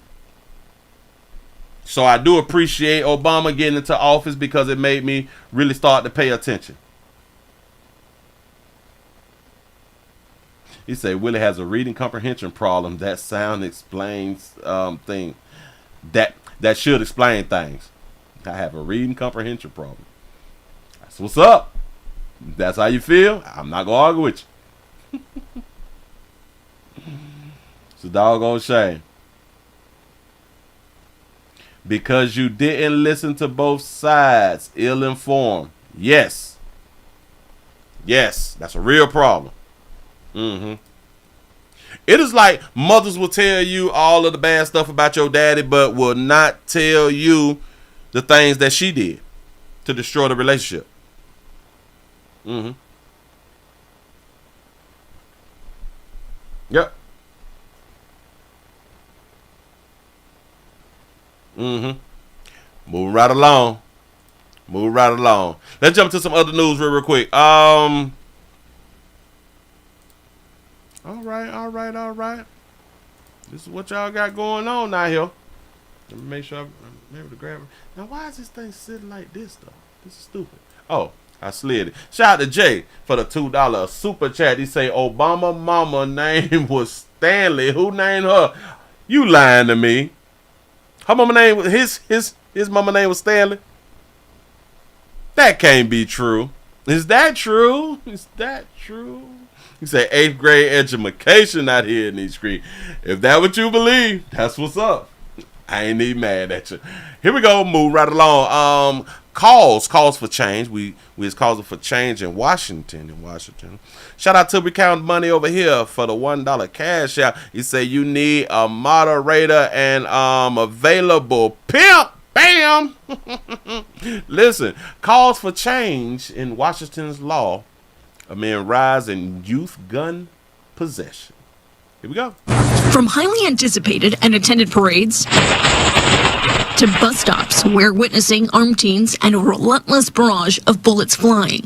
So I do appreciate Obama getting into office, because it made me really start to pay attention. He say Willie has a reading comprehension problem. That sound explains thing. That should explain things. I have a reading comprehension problem. That's what's up. That's how you feel. I'm not gonna argue with you. It's a doggone shame. Because you didn't listen to both sides, ill-informed. Yes. Yes, that's a real problem. It is like mothers will tell you all of the bad stuff about your daddy, but will not tell you the things that she did to destroy the relationship. Yep. Moving right along. Let's jump to some other news real quick. All right. This is what y'all got going on out here. Let me make sure I'm able to grab it. Now, why is this thing sitting like this, though? This is stupid. Oh, I slid it. Shout out to Jay for the $2 super chat. He say Obama mama name was Stanley. Who named her? You lying to me. Her mama name was his mama name was Stanley. That can't be true. Is that true? Is that true? You say 8th grade education out here in these streets. If that what you believe, that's what's up. I ain't even mad at you. Here we go. Move right along. Calls for change. We is calling for change in Washington. Shout out to We Count Money over here for the $1 cash out. He say you need a moderator and available pimp. Bam. Listen, calls for change in Washington's law amid rise in youth gun possession. Here we go. From highly anticipated and attended parades to bus stops where witnessing armed teens and a relentless barrage of bullets flying.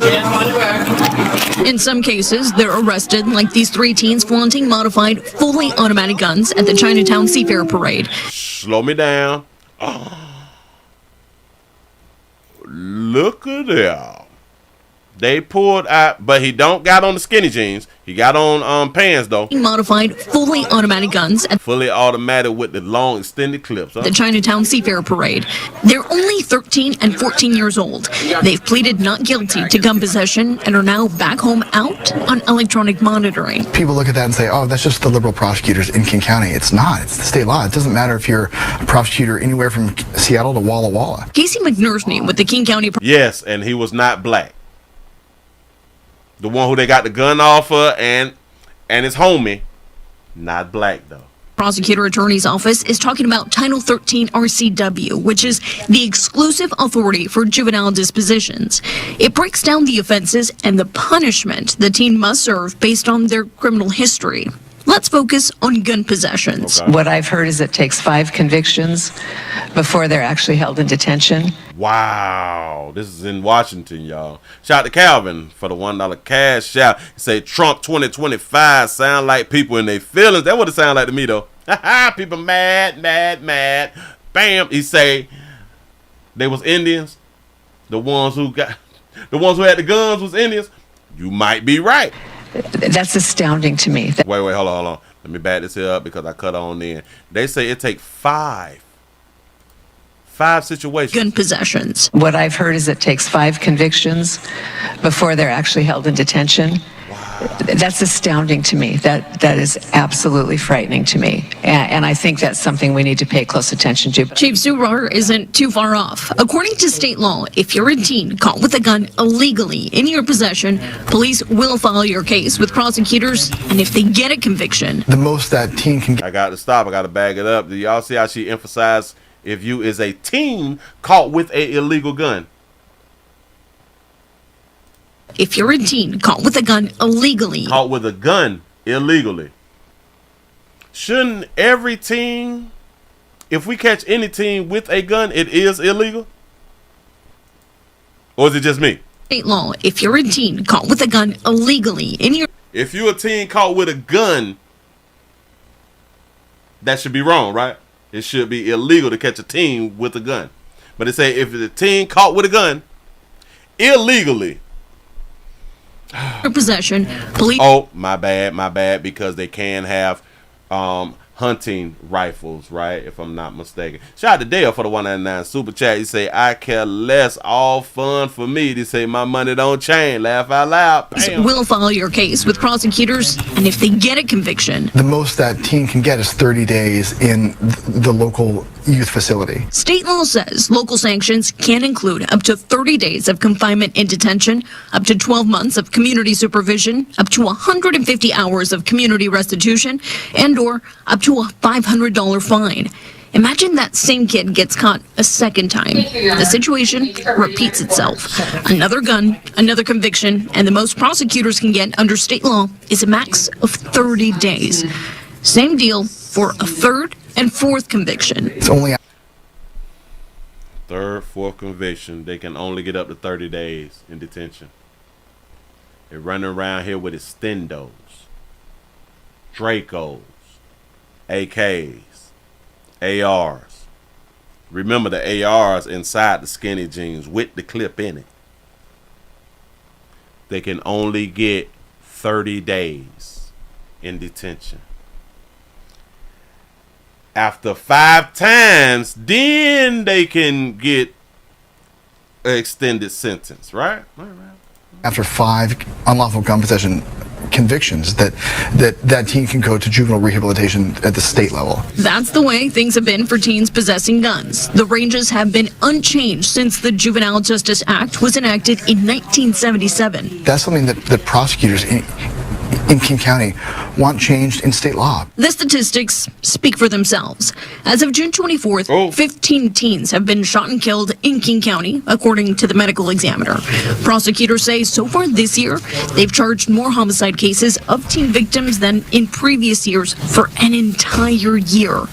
In some cases, they're arrested, like these 3 teens flaunting modified, fully automatic guns at the Chinatown Seafair Parade. Slow me down. Look at that. They pulled out, but he don't got on the skinny jeans. He got on pants though. Modified, fully automatic guns at fully automatic with the long extended clips. The Chinatown Seafair Parade. They're only 13 and 14 years old. They've pleaded not guilty to gun possession and are now back home out on electronic monitoring. People look at that and say, oh, that's just the liberal prosecutors in King County. It's not. It's the state law. It doesn't matter if you're a prosecutor anywhere from Seattle to Walla Walla. Casey McNursney with the King County. Yes, and he was not black. The one who they got the gun off of and his homie, not black though. Prosecutor Attorney's Office is talking about Title 13 RCW, which is the exclusive authority for juvenile dispositions. It breaks down the offenses and the punishment the teen must serve based on their criminal history. Let's focus on gun possessions. Okay. What I've heard is it takes 5 convictions before they're actually held in detention. Wow. This is in Washington, y'all. Shout out to Calvin for the $1 cash out. He say Trump 2025 sound like people in their feelings. That's what it sound like to me, though. People mad. Bam. He say they was Indians. The ones who had the guns was Indians. You might be right. That's astounding to me. Wait, hold on. Let me back this here up because I cut on in. They say it take 5 situations. Gun possessions. What I've heard is it takes 5 convictions before they're actually held in detention. Wow. That's astounding to me. That is absolutely frightening to me. And I think that's something we need to pay close attention to. Chief Zurar isn't too far off. According to state law, if you're a teen caught with a gun illegally in your possession, police will file your case with prosecutors, and if they get a conviction, the most that teen can get. I got to stop. I got to bag it up. Do y'all see how she emphasized if you is a teen caught with a illegal gun? If you're a teen caught with a gun illegally. Caught with a gun illegally. Shouldn't every teen, if we catch any teen with a gun, it is illegal? Or is it just me? State law, if you're a teen caught with a gun illegally in your. If you're a teen caught with a gun, that should be wrong, right? It should be illegal to catch a teen with a gun. But it say if the teen caught with a gun illegally. Possession, police. Oh, my bad, because they can have hunting rifles, right? If I'm not mistaken. Shout out to Dale for the 199 super chat. He say, I care less, all fun for me. He say, my money don't change. Laugh out loud. Bam. Will file your case with prosecutors, and if they get a conviction, the most that teen can get is 30 days in the local youth facility. State law says local sanctions can include up to 30 days of confinement in detention, up to 12 months of community supervision, up to 150 hours of community restitution, and or up to a $500 fine. Imagine that same kid gets caught a second time. The situation repeats itself. Another gun, another conviction, and the most prosecutors can get under state law is a max of 30 days. Same deal for a third and fourth conviction. It's only third, fourth conviction. They can only get up to 30 days in detention. They're running around here with extendos, Dracos, AKs, ARs. Remember the ARs inside the skinny jeans with the clip in it. They can only get 30 days in detention. After 5 times, then they can get an extended sentence, right? After 5 unlawful gun possession convictions, that teen can go to juvenile rehabilitation at the state level. That's the way things have been for teens possessing guns. The ranges have been unchanged since the Juvenile Justice Act was enacted in 1977. That's something that prosecutors in King County want changed in state law. The statistics speak for themselves. As of June 24th, 15 teens have been shot and killed in King County, according to the medical examiner. Prosecutors say so far this year, they've charged more homicide cases of teen victims than in previous years for an entire year.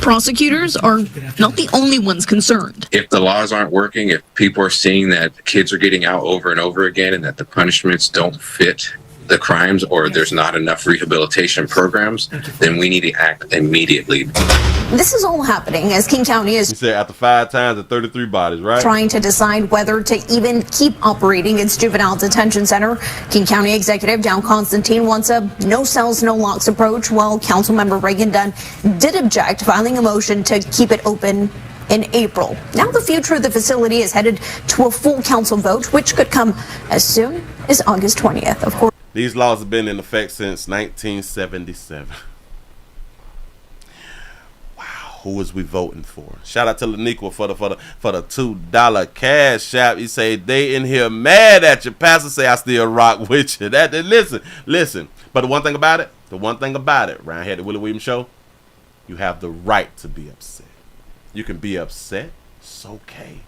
Prosecutors are not the only ones concerned. If the laws aren't working, if people are seeing that kids are getting out over and over again and that the punishments don't fit the crimes, or there's not enough rehabilitation programs, then we need to act immediately. This is all happening as King County is You said after 5 times and 33 bodies, right? trying to decide whether to even keep operating its juvenile detention center. King County Executive Down Constantine wants a no cells, no locks approach, while Councilmember Reagan Dunn did object, filing a motion to keep it open in April. Now the future of the facility is headed to a full council vote, which could come as soon as August 20th. Of course, these laws have been in effect since 1977. Wow, who was we voting for? Shout out to Laniqua for the $2 cash app. He say they in here mad at you. Pastor say I still rock with you. Listen. But the one thing about it, around here at the Willie Williams Show, you have the right to be upset. You can be upset. It's okay.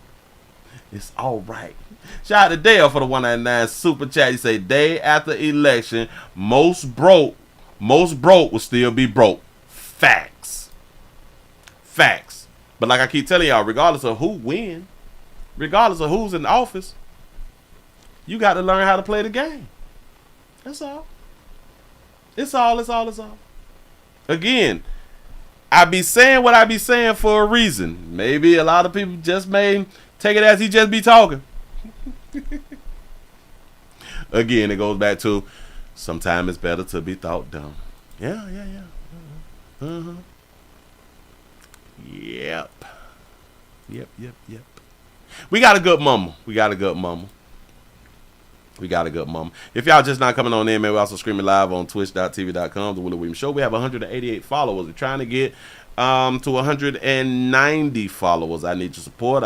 It's all right. Shout out to Dale for the 199 super chat. He say day after election, most broke will still be broke. Facts. But like I keep telling y'all, regardless of who wins, regardless of who's in office, you got to learn how to play the game. That's all. It's all. Again, I be saying what I be saying for a reason. Maybe a lot of people just may take it as he just be talking. Again, it goes back to sometimes it's better to be thought dumb. Yeah. Yep. We got a good mama. If y'all just not coming on in, man, we're also streaming live on twitch.tv.com, The Willie Williams Show. We have 188 followers. We're trying to get to 190 followers. I need your support.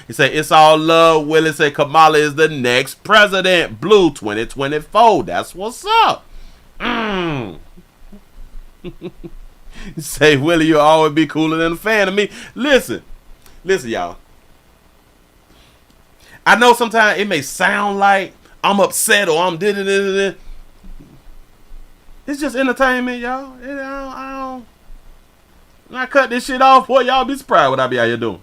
He say, it's all love. Willie say, Kamala is the next president. Blue 2024. That's what's up. He say, Willie, you'll always be cooler than a fan of me. Listen, y'all. I know sometimes it may sound like I'm upset or I'm da-da-da-da-da. It's just entertainment, y'all. I cut this shit off, boy, y'all be surprised what I be out here doing.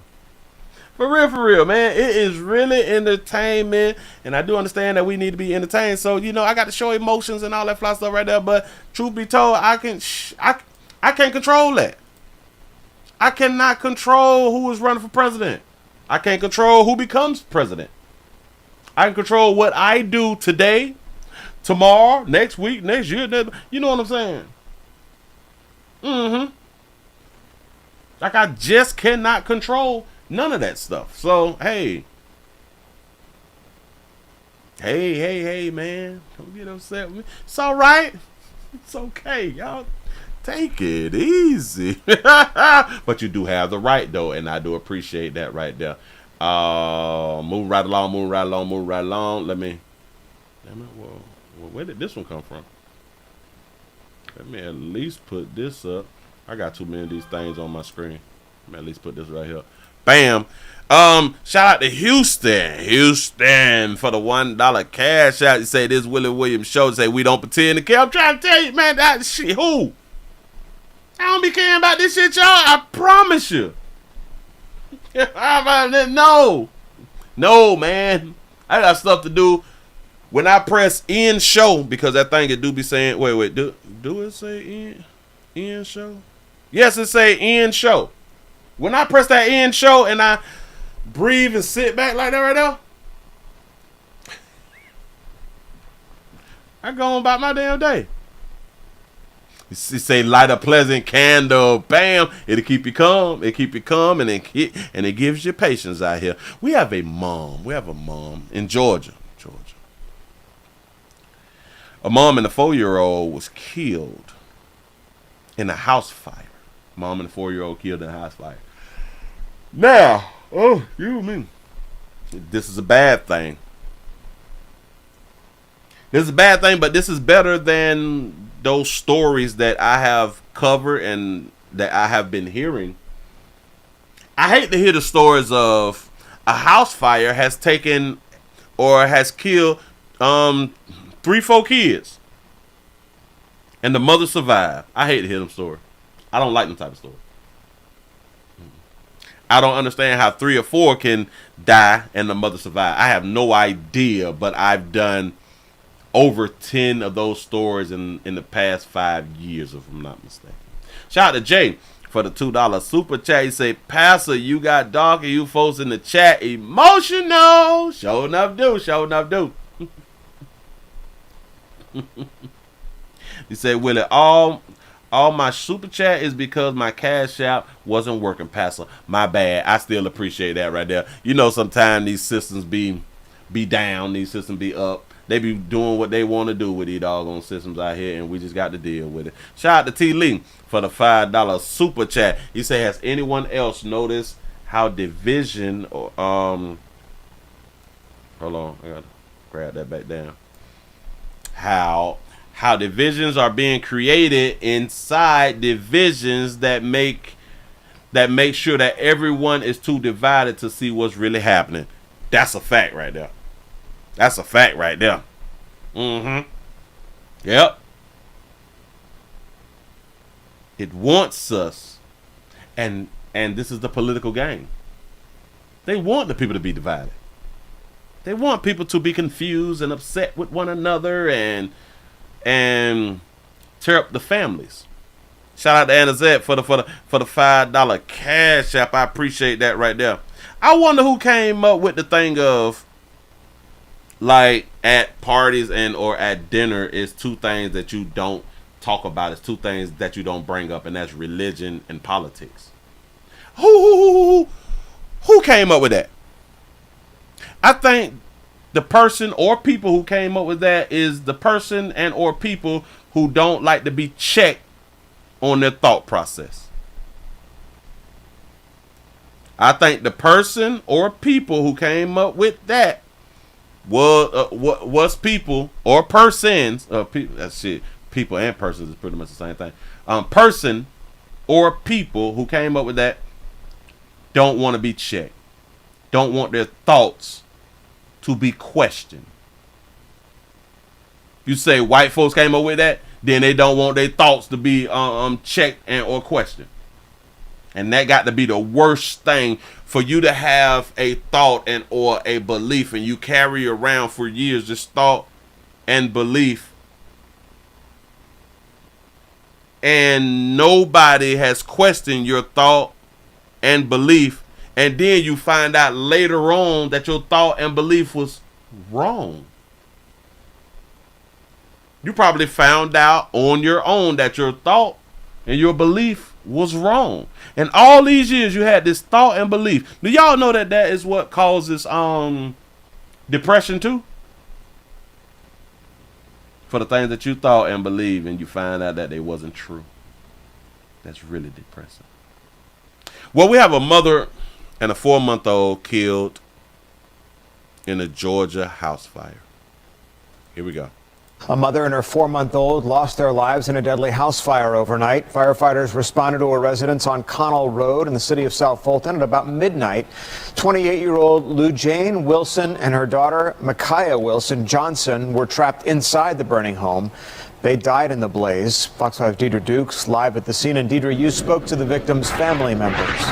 For real, man. It is really entertainment, and I do understand that we need to be entertained. So, I got to show emotions and all that fly stuff right there. But truth be told, I can't control that. I cannot control who is running for president. I can't control who becomes president. I can control what I do today, tomorrow, next week, next year. You know what I'm saying? Like I just cannot control none of that stuff. So, hey, man. Don't get upset with me. It's all right. It's okay, y'all. Take it easy. But you do have the right, though, and I do appreciate that right there. Move right along. Where did this one come from? Let me at least put this up. I got too many of these things on my screen. Let me at least put this right here. Bam. Shout out to Houston for the $1 cash out. You say this Willie Williams Show. Say we don't pretend to care. I'm trying to tell you, man, that shit. Who? I don't be caring about this shit, y'all. I promise you. No, man. I got stuff to do. When I press end show, because that thing it do be saying, wait, do it say End show? Yes, it say end show. When I press that end show and I breathe and sit back like that right now, I go on about my damn day. You say light a pleasant candle, bam, it'll keep you calm. It keep you calm, and it gives you patience out here. We have a mom in Georgia. A mom and a 4-year-old was killed in a house fire. Mom and a 4-year-old killed in a house fire. Now, this is a bad thing. This is a bad thing, but this is better than those stories that I have covered and that I have been hearing. I hate to hear the stories of a house fire has taken or has killed 3-4 kids and the mother survived. I hate to hear them stories. I don't like them type of stories. I don't understand how 3 or 4 can die and the mother survive. I have no idea, but I've done over 10 of those stories in the past 5 years, if I'm not mistaken. Shout out to Jay for the $2 super chat. He say, Pastor, you got dark and you folks in the chat emotional. Show enough do. He said, Willie, all my super chat is because my cash app wasn't working, Pastor. My bad. I still appreciate that right there. You know, sometimes these systems be down, these systems be up. They be doing what they want to do with these doggone systems out here, and we just got to deal with it. Shout out to T. Lee for the $5 super chat. He said, has anyone else noticed how division or hold on, I gotta grab that back down. How divisions are being created inside divisions that make sure that everyone is too divided to see what's really happening. That's a fact right there. That's a fact right there. Yep. It wants us, and this is the political game. They want the people to be divided. They want people to be confused and upset with one another and tear up the families. Shout out to Anna Zed for the $5 cash app. I appreciate that right there. I wonder who came up with the thing of, like, at parties and or at dinner is 2 things that you don't talk about. It's 2 things that you don't bring up, and that's religion and politics. Who came up with that? I think the person or people who came up with that is the person and or people who don't like to be checked on their thought process. I think the person or people who came up with that was people or persons. People and persons is pretty much the same thing. Person or people who came up with that don't want to be checked. Don't want their thoughts to be questioned. You say white folks came up with that, then they don't want their thoughts to be checked and or questioned. And that got to be the worst thing, for you to have a thought and or a belief and you carry around for years this thought and belief, and nobody has questioned your thought and belief, and then you find out later on that your thought and belief was wrong. You probably found out on your own that your thought and your belief was wrong. And all these years you had this thought and belief. Do y'all know that is what causes depression too? For the things that you thought and believed and you find out that they wasn't true. That's really depressing. Well, we have a mother and a 4-month-old killed in a Georgia house fire. Here we go. A mother and her 4-month-old lost their lives in a deadly house fire overnight. Firefighters responded to a residence on Connell Road in the city of South Fulton at about midnight. 28-year-old Lou Jane Wilson and her daughter Micaiah Wilson Johnson were trapped inside the burning home. They died in the blaze. Fox 5 Deidre Dukes live at the scene. And Deidre, you spoke to the victims' family members.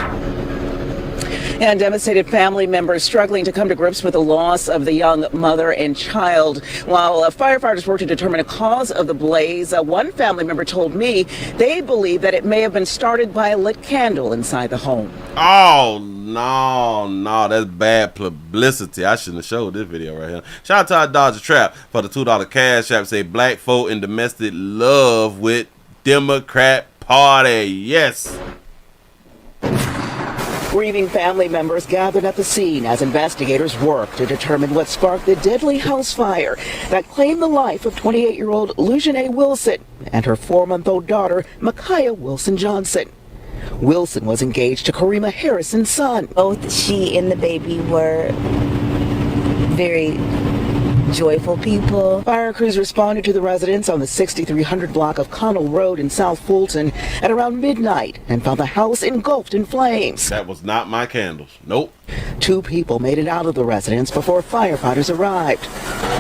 And devastated family members struggling to come to grips with the loss of the young mother and child. While firefighters work to determine a cause of the blaze, one family member told me they believe that it may have been started by a lit candle inside the home. Oh, no, that's bad publicity. I shouldn't have showed this video right here. Shout out to our Dodger Trap for the $2 cash app. Say black folk in domestic love with Democrat Party. Yes. Grieving family members gathered at the scene as investigators work to determine what sparked the deadly house fire that claimed the life of 28-year-old Lujanay Wilson and her 4-month-old daughter, Micaiah Wilson Johnson. Wilson was engaged to Kamala Harris's son. Both she and the baby were very joyful people. Fire crews responded to the residence on the 6300 block of Connell Road in South Fulton at around midnight and found the house engulfed in flames. That was not my candles. Nope. 2 people made it out of the residence before firefighters arrived.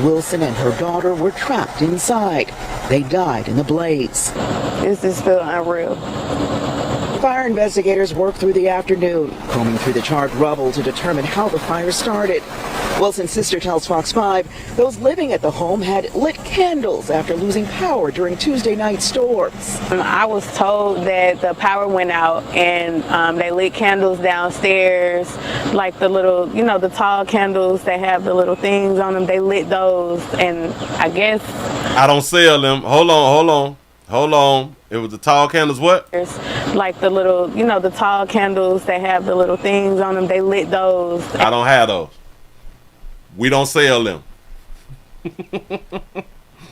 Wilson and her daughter were trapped inside. They died in the blaze. This is feeling unreal. Fire investigators worked through the afternoon, combing through the charred rubble to determine how the fire started. Wilson's sister tells Fox 5 those living at the home had lit candles after losing power during Tuesday night storms. I was told that the power went out and they lit candles downstairs, like the little, the tall candles that have the little things on them. They lit those, and I guess I don't sell them. Hold on. It was the tall candles. What? Like the little, the tall candles that have the little things on them. They lit those. I don't have those. We don't sell them.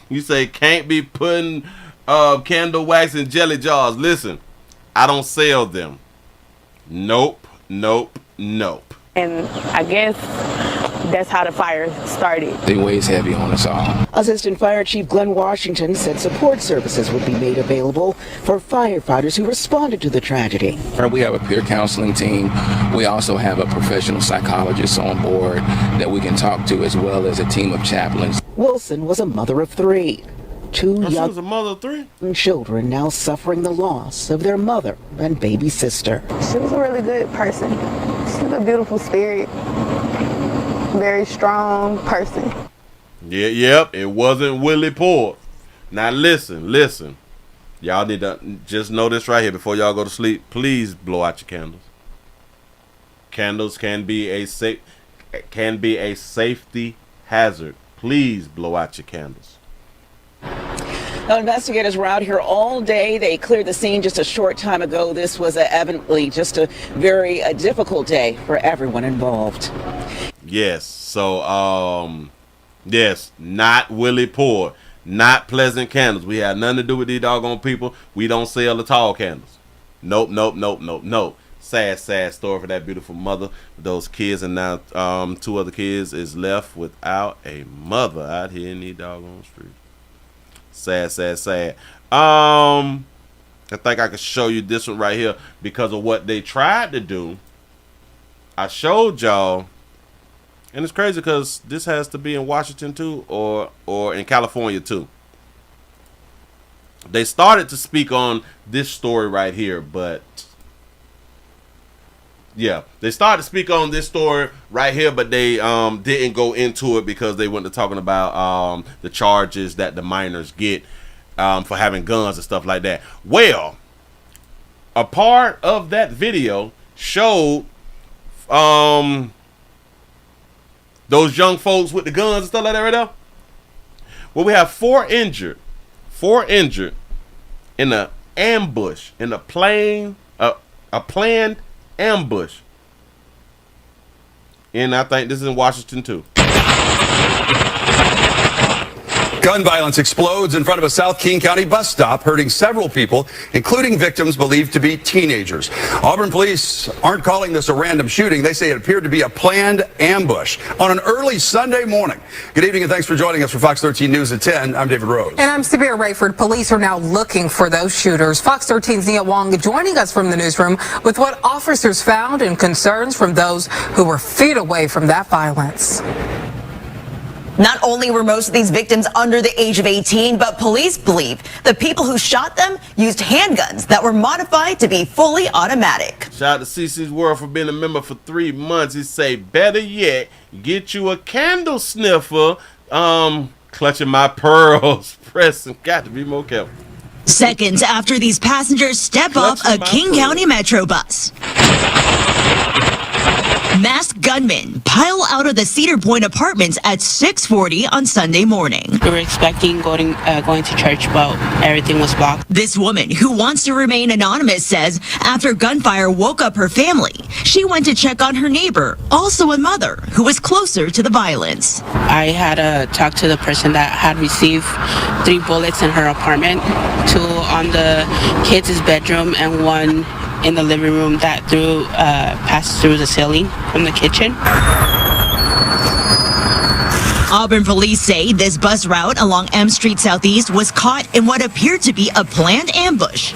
You say can't be putting candle wax in jelly jars. Listen, I don't sell them. Nope. And I guess that's how the fire started. They weighs heavy on us all. Assistant Fire Chief Glenn Washington said support services would be made available for firefighters who responded to the tragedy. We have a peer counseling team. We also have a professional psychologist on board that we can talk to, as well as a team of chaplains. Wilson was a mother of 3. 2 She young was a mother of 3? children now suffering the loss of their mother and baby sister. She was a really good person. She was a beautiful spirit. Very strong person. Yep, it wasn't Willie Poor. Now listen. Y'all need to just know this right here before y'all go to sleep. Please blow out your candles. Candles can be a safety hazard. Please blow out your candles. Now, investigators were out here all day. They cleared the scene just a short time ago. This was evidently just a very difficult day for everyone involved. Yes. So, yes, not Willie Poor, not Pleasant Candles. We had nothing to do with these doggone people. We don't sell the tall candles. Nope. Sad story for that beautiful mother. Those kids, and now 2 other kids is left without a mother out here in these doggone streets. Sad. I think I could show you this one right here because of what they tried to do. I showed y'all, and it's crazy because this has to be in Washington too, or in California too. They started to speak on this story right here, but yeah, they started to speak on this story right here, but they didn't go into it because they went to talking about the charges that the minors get for having guns and stuff like that. Well, a part of that video showed those young folks with the guns and stuff like that right there. Well, we have 4 injured in an ambush, in a planned ambush. And I think this is in Washington too. Gun violence explodes in front of a South King County bus stop, hurting several people, including victims believed to be teenagers. Auburn police aren't calling this a random shooting. They say it appeared to be a planned ambush on an early Sunday morning. Good evening and thanks for joining us for Fox 13 News at 10. I'm David Rose. And I'm Sabir Rayford. Police are now looking for those shooters. Fox 13's Nia Wong joining us from the newsroom with what officers found and concerns from those who were feet away from that violence. Not only were most of these victims under the age of 18, but police believe the people who shot them used handguns that were modified to be fully automatic. Shout out to CC's World for being a member for 3 months. He say, better yet, get you a candle sniffer. Clutching my pearls. Preston, got to be more careful. Seconds after these passengers step off a King County Metro bus, masked gunmen pile out of the Cedar Point apartments at 6:40 on Sunday morning. We were expecting going to church, but everything was blocked. This woman, who wants to remain anonymous, says after gunfire woke up her family, she went to check on her neighbor, also a mother, who was closer to the violence. I had to talk to the person that had received 3 bullets in her apartment, 2 on the kids' bedroom and 1 in the living room that passed through the ceiling from the kitchen. Auburn police say this bus route along M Street Southeast was caught in what appeared to be a planned ambush,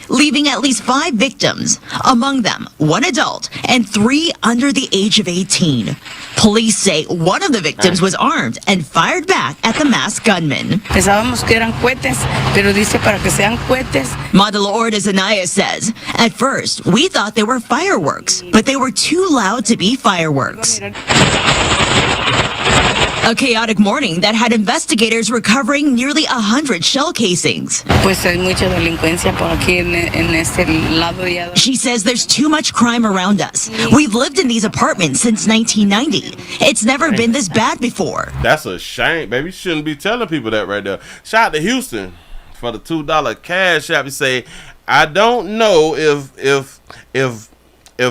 leaving at least 5 victims, among them 1 adult and 3 under the age of 18. Police say one of the victims was armed and fired back at the masked gunman. Pensábamos que eran cohetes, pero dice para que sean cohetes. Madalord Zanaya says, at first, we thought they were fireworks, but they were too loud to be fireworks. A chaotic morning that had investigators recovering nearly 100 shell casings. She says there's too much crime around us. We've lived in these apartments since 1990. It's never been this bad before. That's a shame, baby. You shouldn't be telling people that right there. Shout out to Houston for the $2 cash app. You say, I don't know if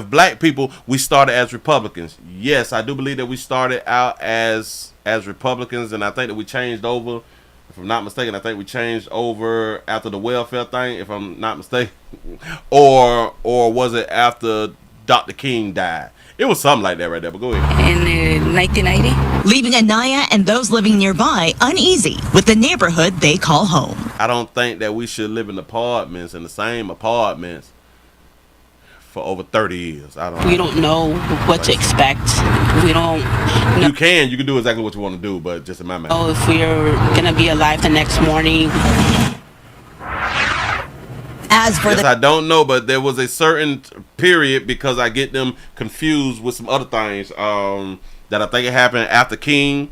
black people, we started as Republicans. Yes, I do believe that we started out as Republicans, and I think that we changed over. If I'm not mistaken, I think we changed over after the welfare thing, if I'm not mistaken. Or was it after Dr. King died? It was something like that right there, but go ahead. In 1980. Leaving Anaya and those living nearby uneasy with the neighborhood they call home. I don't think that we should live in apartments, in the same apartments, for over 30 years. We don't know what to expect. We don't know. You can do exactly what you want to do, but just in my mind. Oh, if we're gonna be alive the next morning. As for I don't know, but there was a certain period, because I get them confused with some other things that I think it happened after King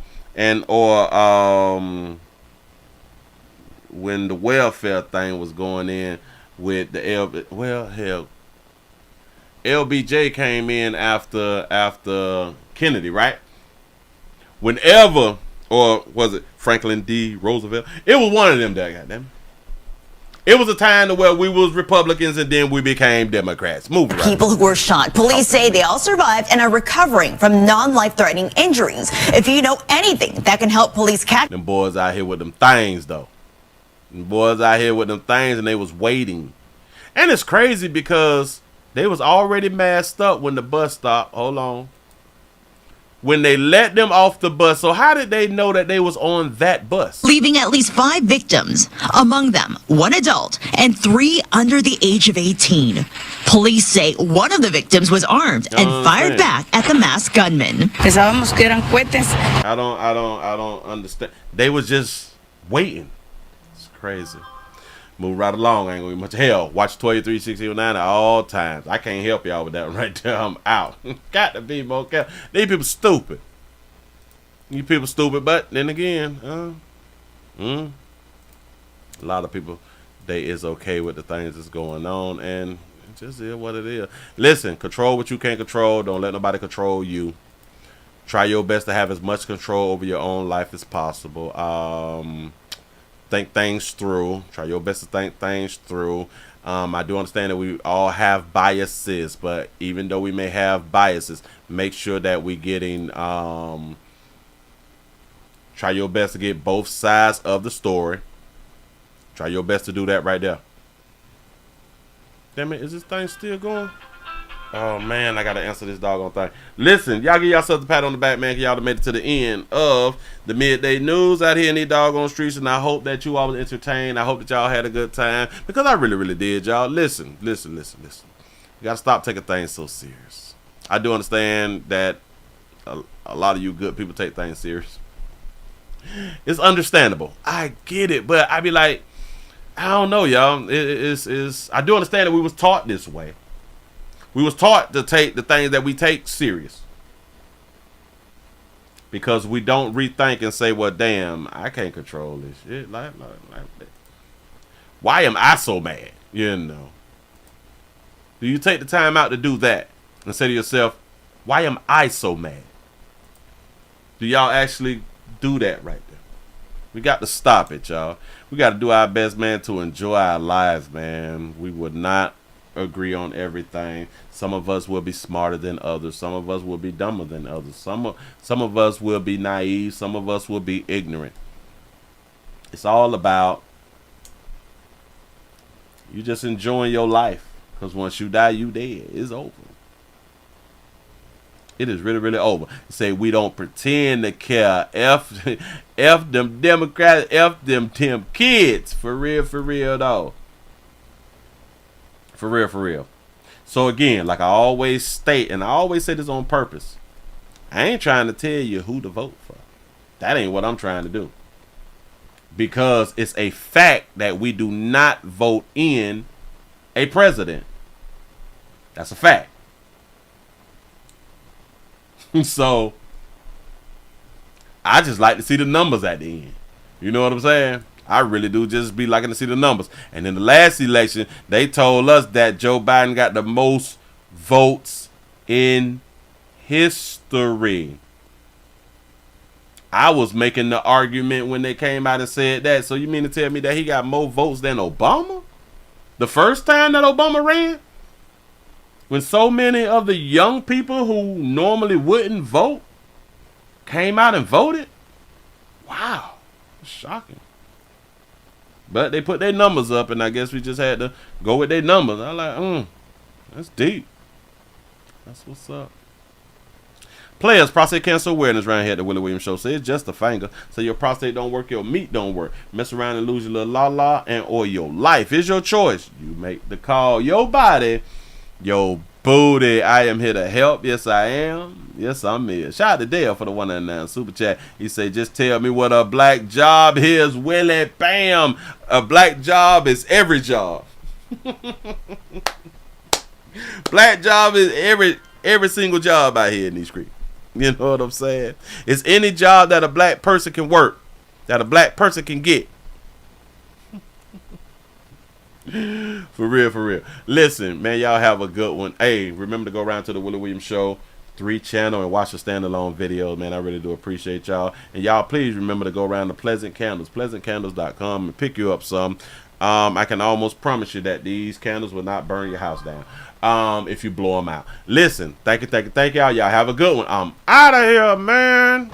or when the welfare thing was going in with the LBJ came in after Kennedy, right? Whenever, or was it Franklin D. Roosevelt? It was one of them that goddamn. It was a time to where we was Republicans and then we became Democrats. Move right. People who were shot. Police say they all survived and are recovering from non-life-threatening injuries. If you know anything that can help police catch them boys out here with them things, though. Them boys out here with them things, and they was waiting. And it's crazy because they was already masked up when the bus stopped. Hold on. When they let them off the bus. So how did they know that they was on that bus? Leaving at least 5 victims, among them 1 adult and 3 under the age of 18. Police say one of the victims was armed and fired back at the masked gunman. Pensábamos que eran cohetes. I don't understand. They was just waiting. It's crazy. Move right along. Ain't gonna be much hell. Watch 2369 at all times. I can't help y'all with that one right there. I'm out. Got to be more careful. These people stupid. You people stupid, but then again, a lot of people, they is okay with the things that's going on, and it just is what it is. Listen, control what you can't control. Don't let nobody control you. Try your best to have as much control over your own life as possible. Think things through. Try your best to think things through. I do understand that we all have biases, but even though we may have biases, make sure that we getting try your best to get both sides of the story. Try your best to do that right there. Damn it, is this thing still going? Oh man, I gotta answer this doggone thing. Listen, y'all give yourself a pat on the back, man, 'cause y'all done made it to the end of the midday news out here in these doggone streets, and I hope that you all was entertained. I hope that y'all had a good time, because I really, really did, y'all. Listen. You gotta stop taking things so serious. I do understand that a lot of you good people take things serious. It's understandable. I get it, but I be like, I don't know, y'all. I do understand that we was taught this way. We was taught to take the things that we take serious. Because we don't rethink and say, well, damn, I can't control this shit. Like why am I so mad? You know. Do you take the time out to do that and say to yourself, why am I so mad? Do y'all actually do that right there? We got to stop it, y'all. We got to do our best, man, to enjoy our lives, man. We would not agree on everything. Some of us will be smarter than others. Some of us will be dumber than others. Some of us will be naive. Some of us will be ignorant. It's all about you just enjoying your life. Because once you die, you dead. It's over. It is really, really over. Say we don't pretend to care. F them Democrats, F them kids. For real though. For real. So again, like I always state, and I always say this on purpose, I ain't trying to tell you who to vote for. That ain't what I'm trying to do. Because it's a fact that we do not vote in a president. That's a fact. So I just like to see the numbers at the end. You know what I'm saying? I really do just be liking to see the numbers. And in the last election, they told us that Joe Biden got the most votes in history. I was making the argument when they came out and said that. So you mean to tell me that he got more votes than Obama? The first time that Obama ran? When so many of the young people who normally wouldn't vote came out and voted? Wow. Shocking. But they put their numbers up, and I guess we just had to go with their numbers. I'm like, that's deep. That's what's up. Players, prostate cancer awareness around here at the Willie Williams Show. Say it's just a finger. So your prostate don't work, your meat don't work. Mess around and lose your little la-la and or your life. It's your choice. You make the call. Your body, your booty. I am here to help. Yes, I am. Yes, I'm here. Shout out to Dale for the 199 super chat. He said, just tell me what a black job is, Willie. Bam. A black job is every job. Black job is every single job out here in these streets. You know what I'm saying? It's any job that a black person can work, that a black person can get. For real. Listen, man, y'all have a good one. Hey, remember to go around to the Willie Williams Show 3 channel and watch the standalone videos, man. I really do appreciate y'all. And y'all, please remember to go around to Pleasant Candles, pleasantcandles.com, and pick you up some. I can almost promise you that these candles will not burn your house down if you blow them out. Listen, thank you, y'all. Y'all have a good one. I'm out of here, man.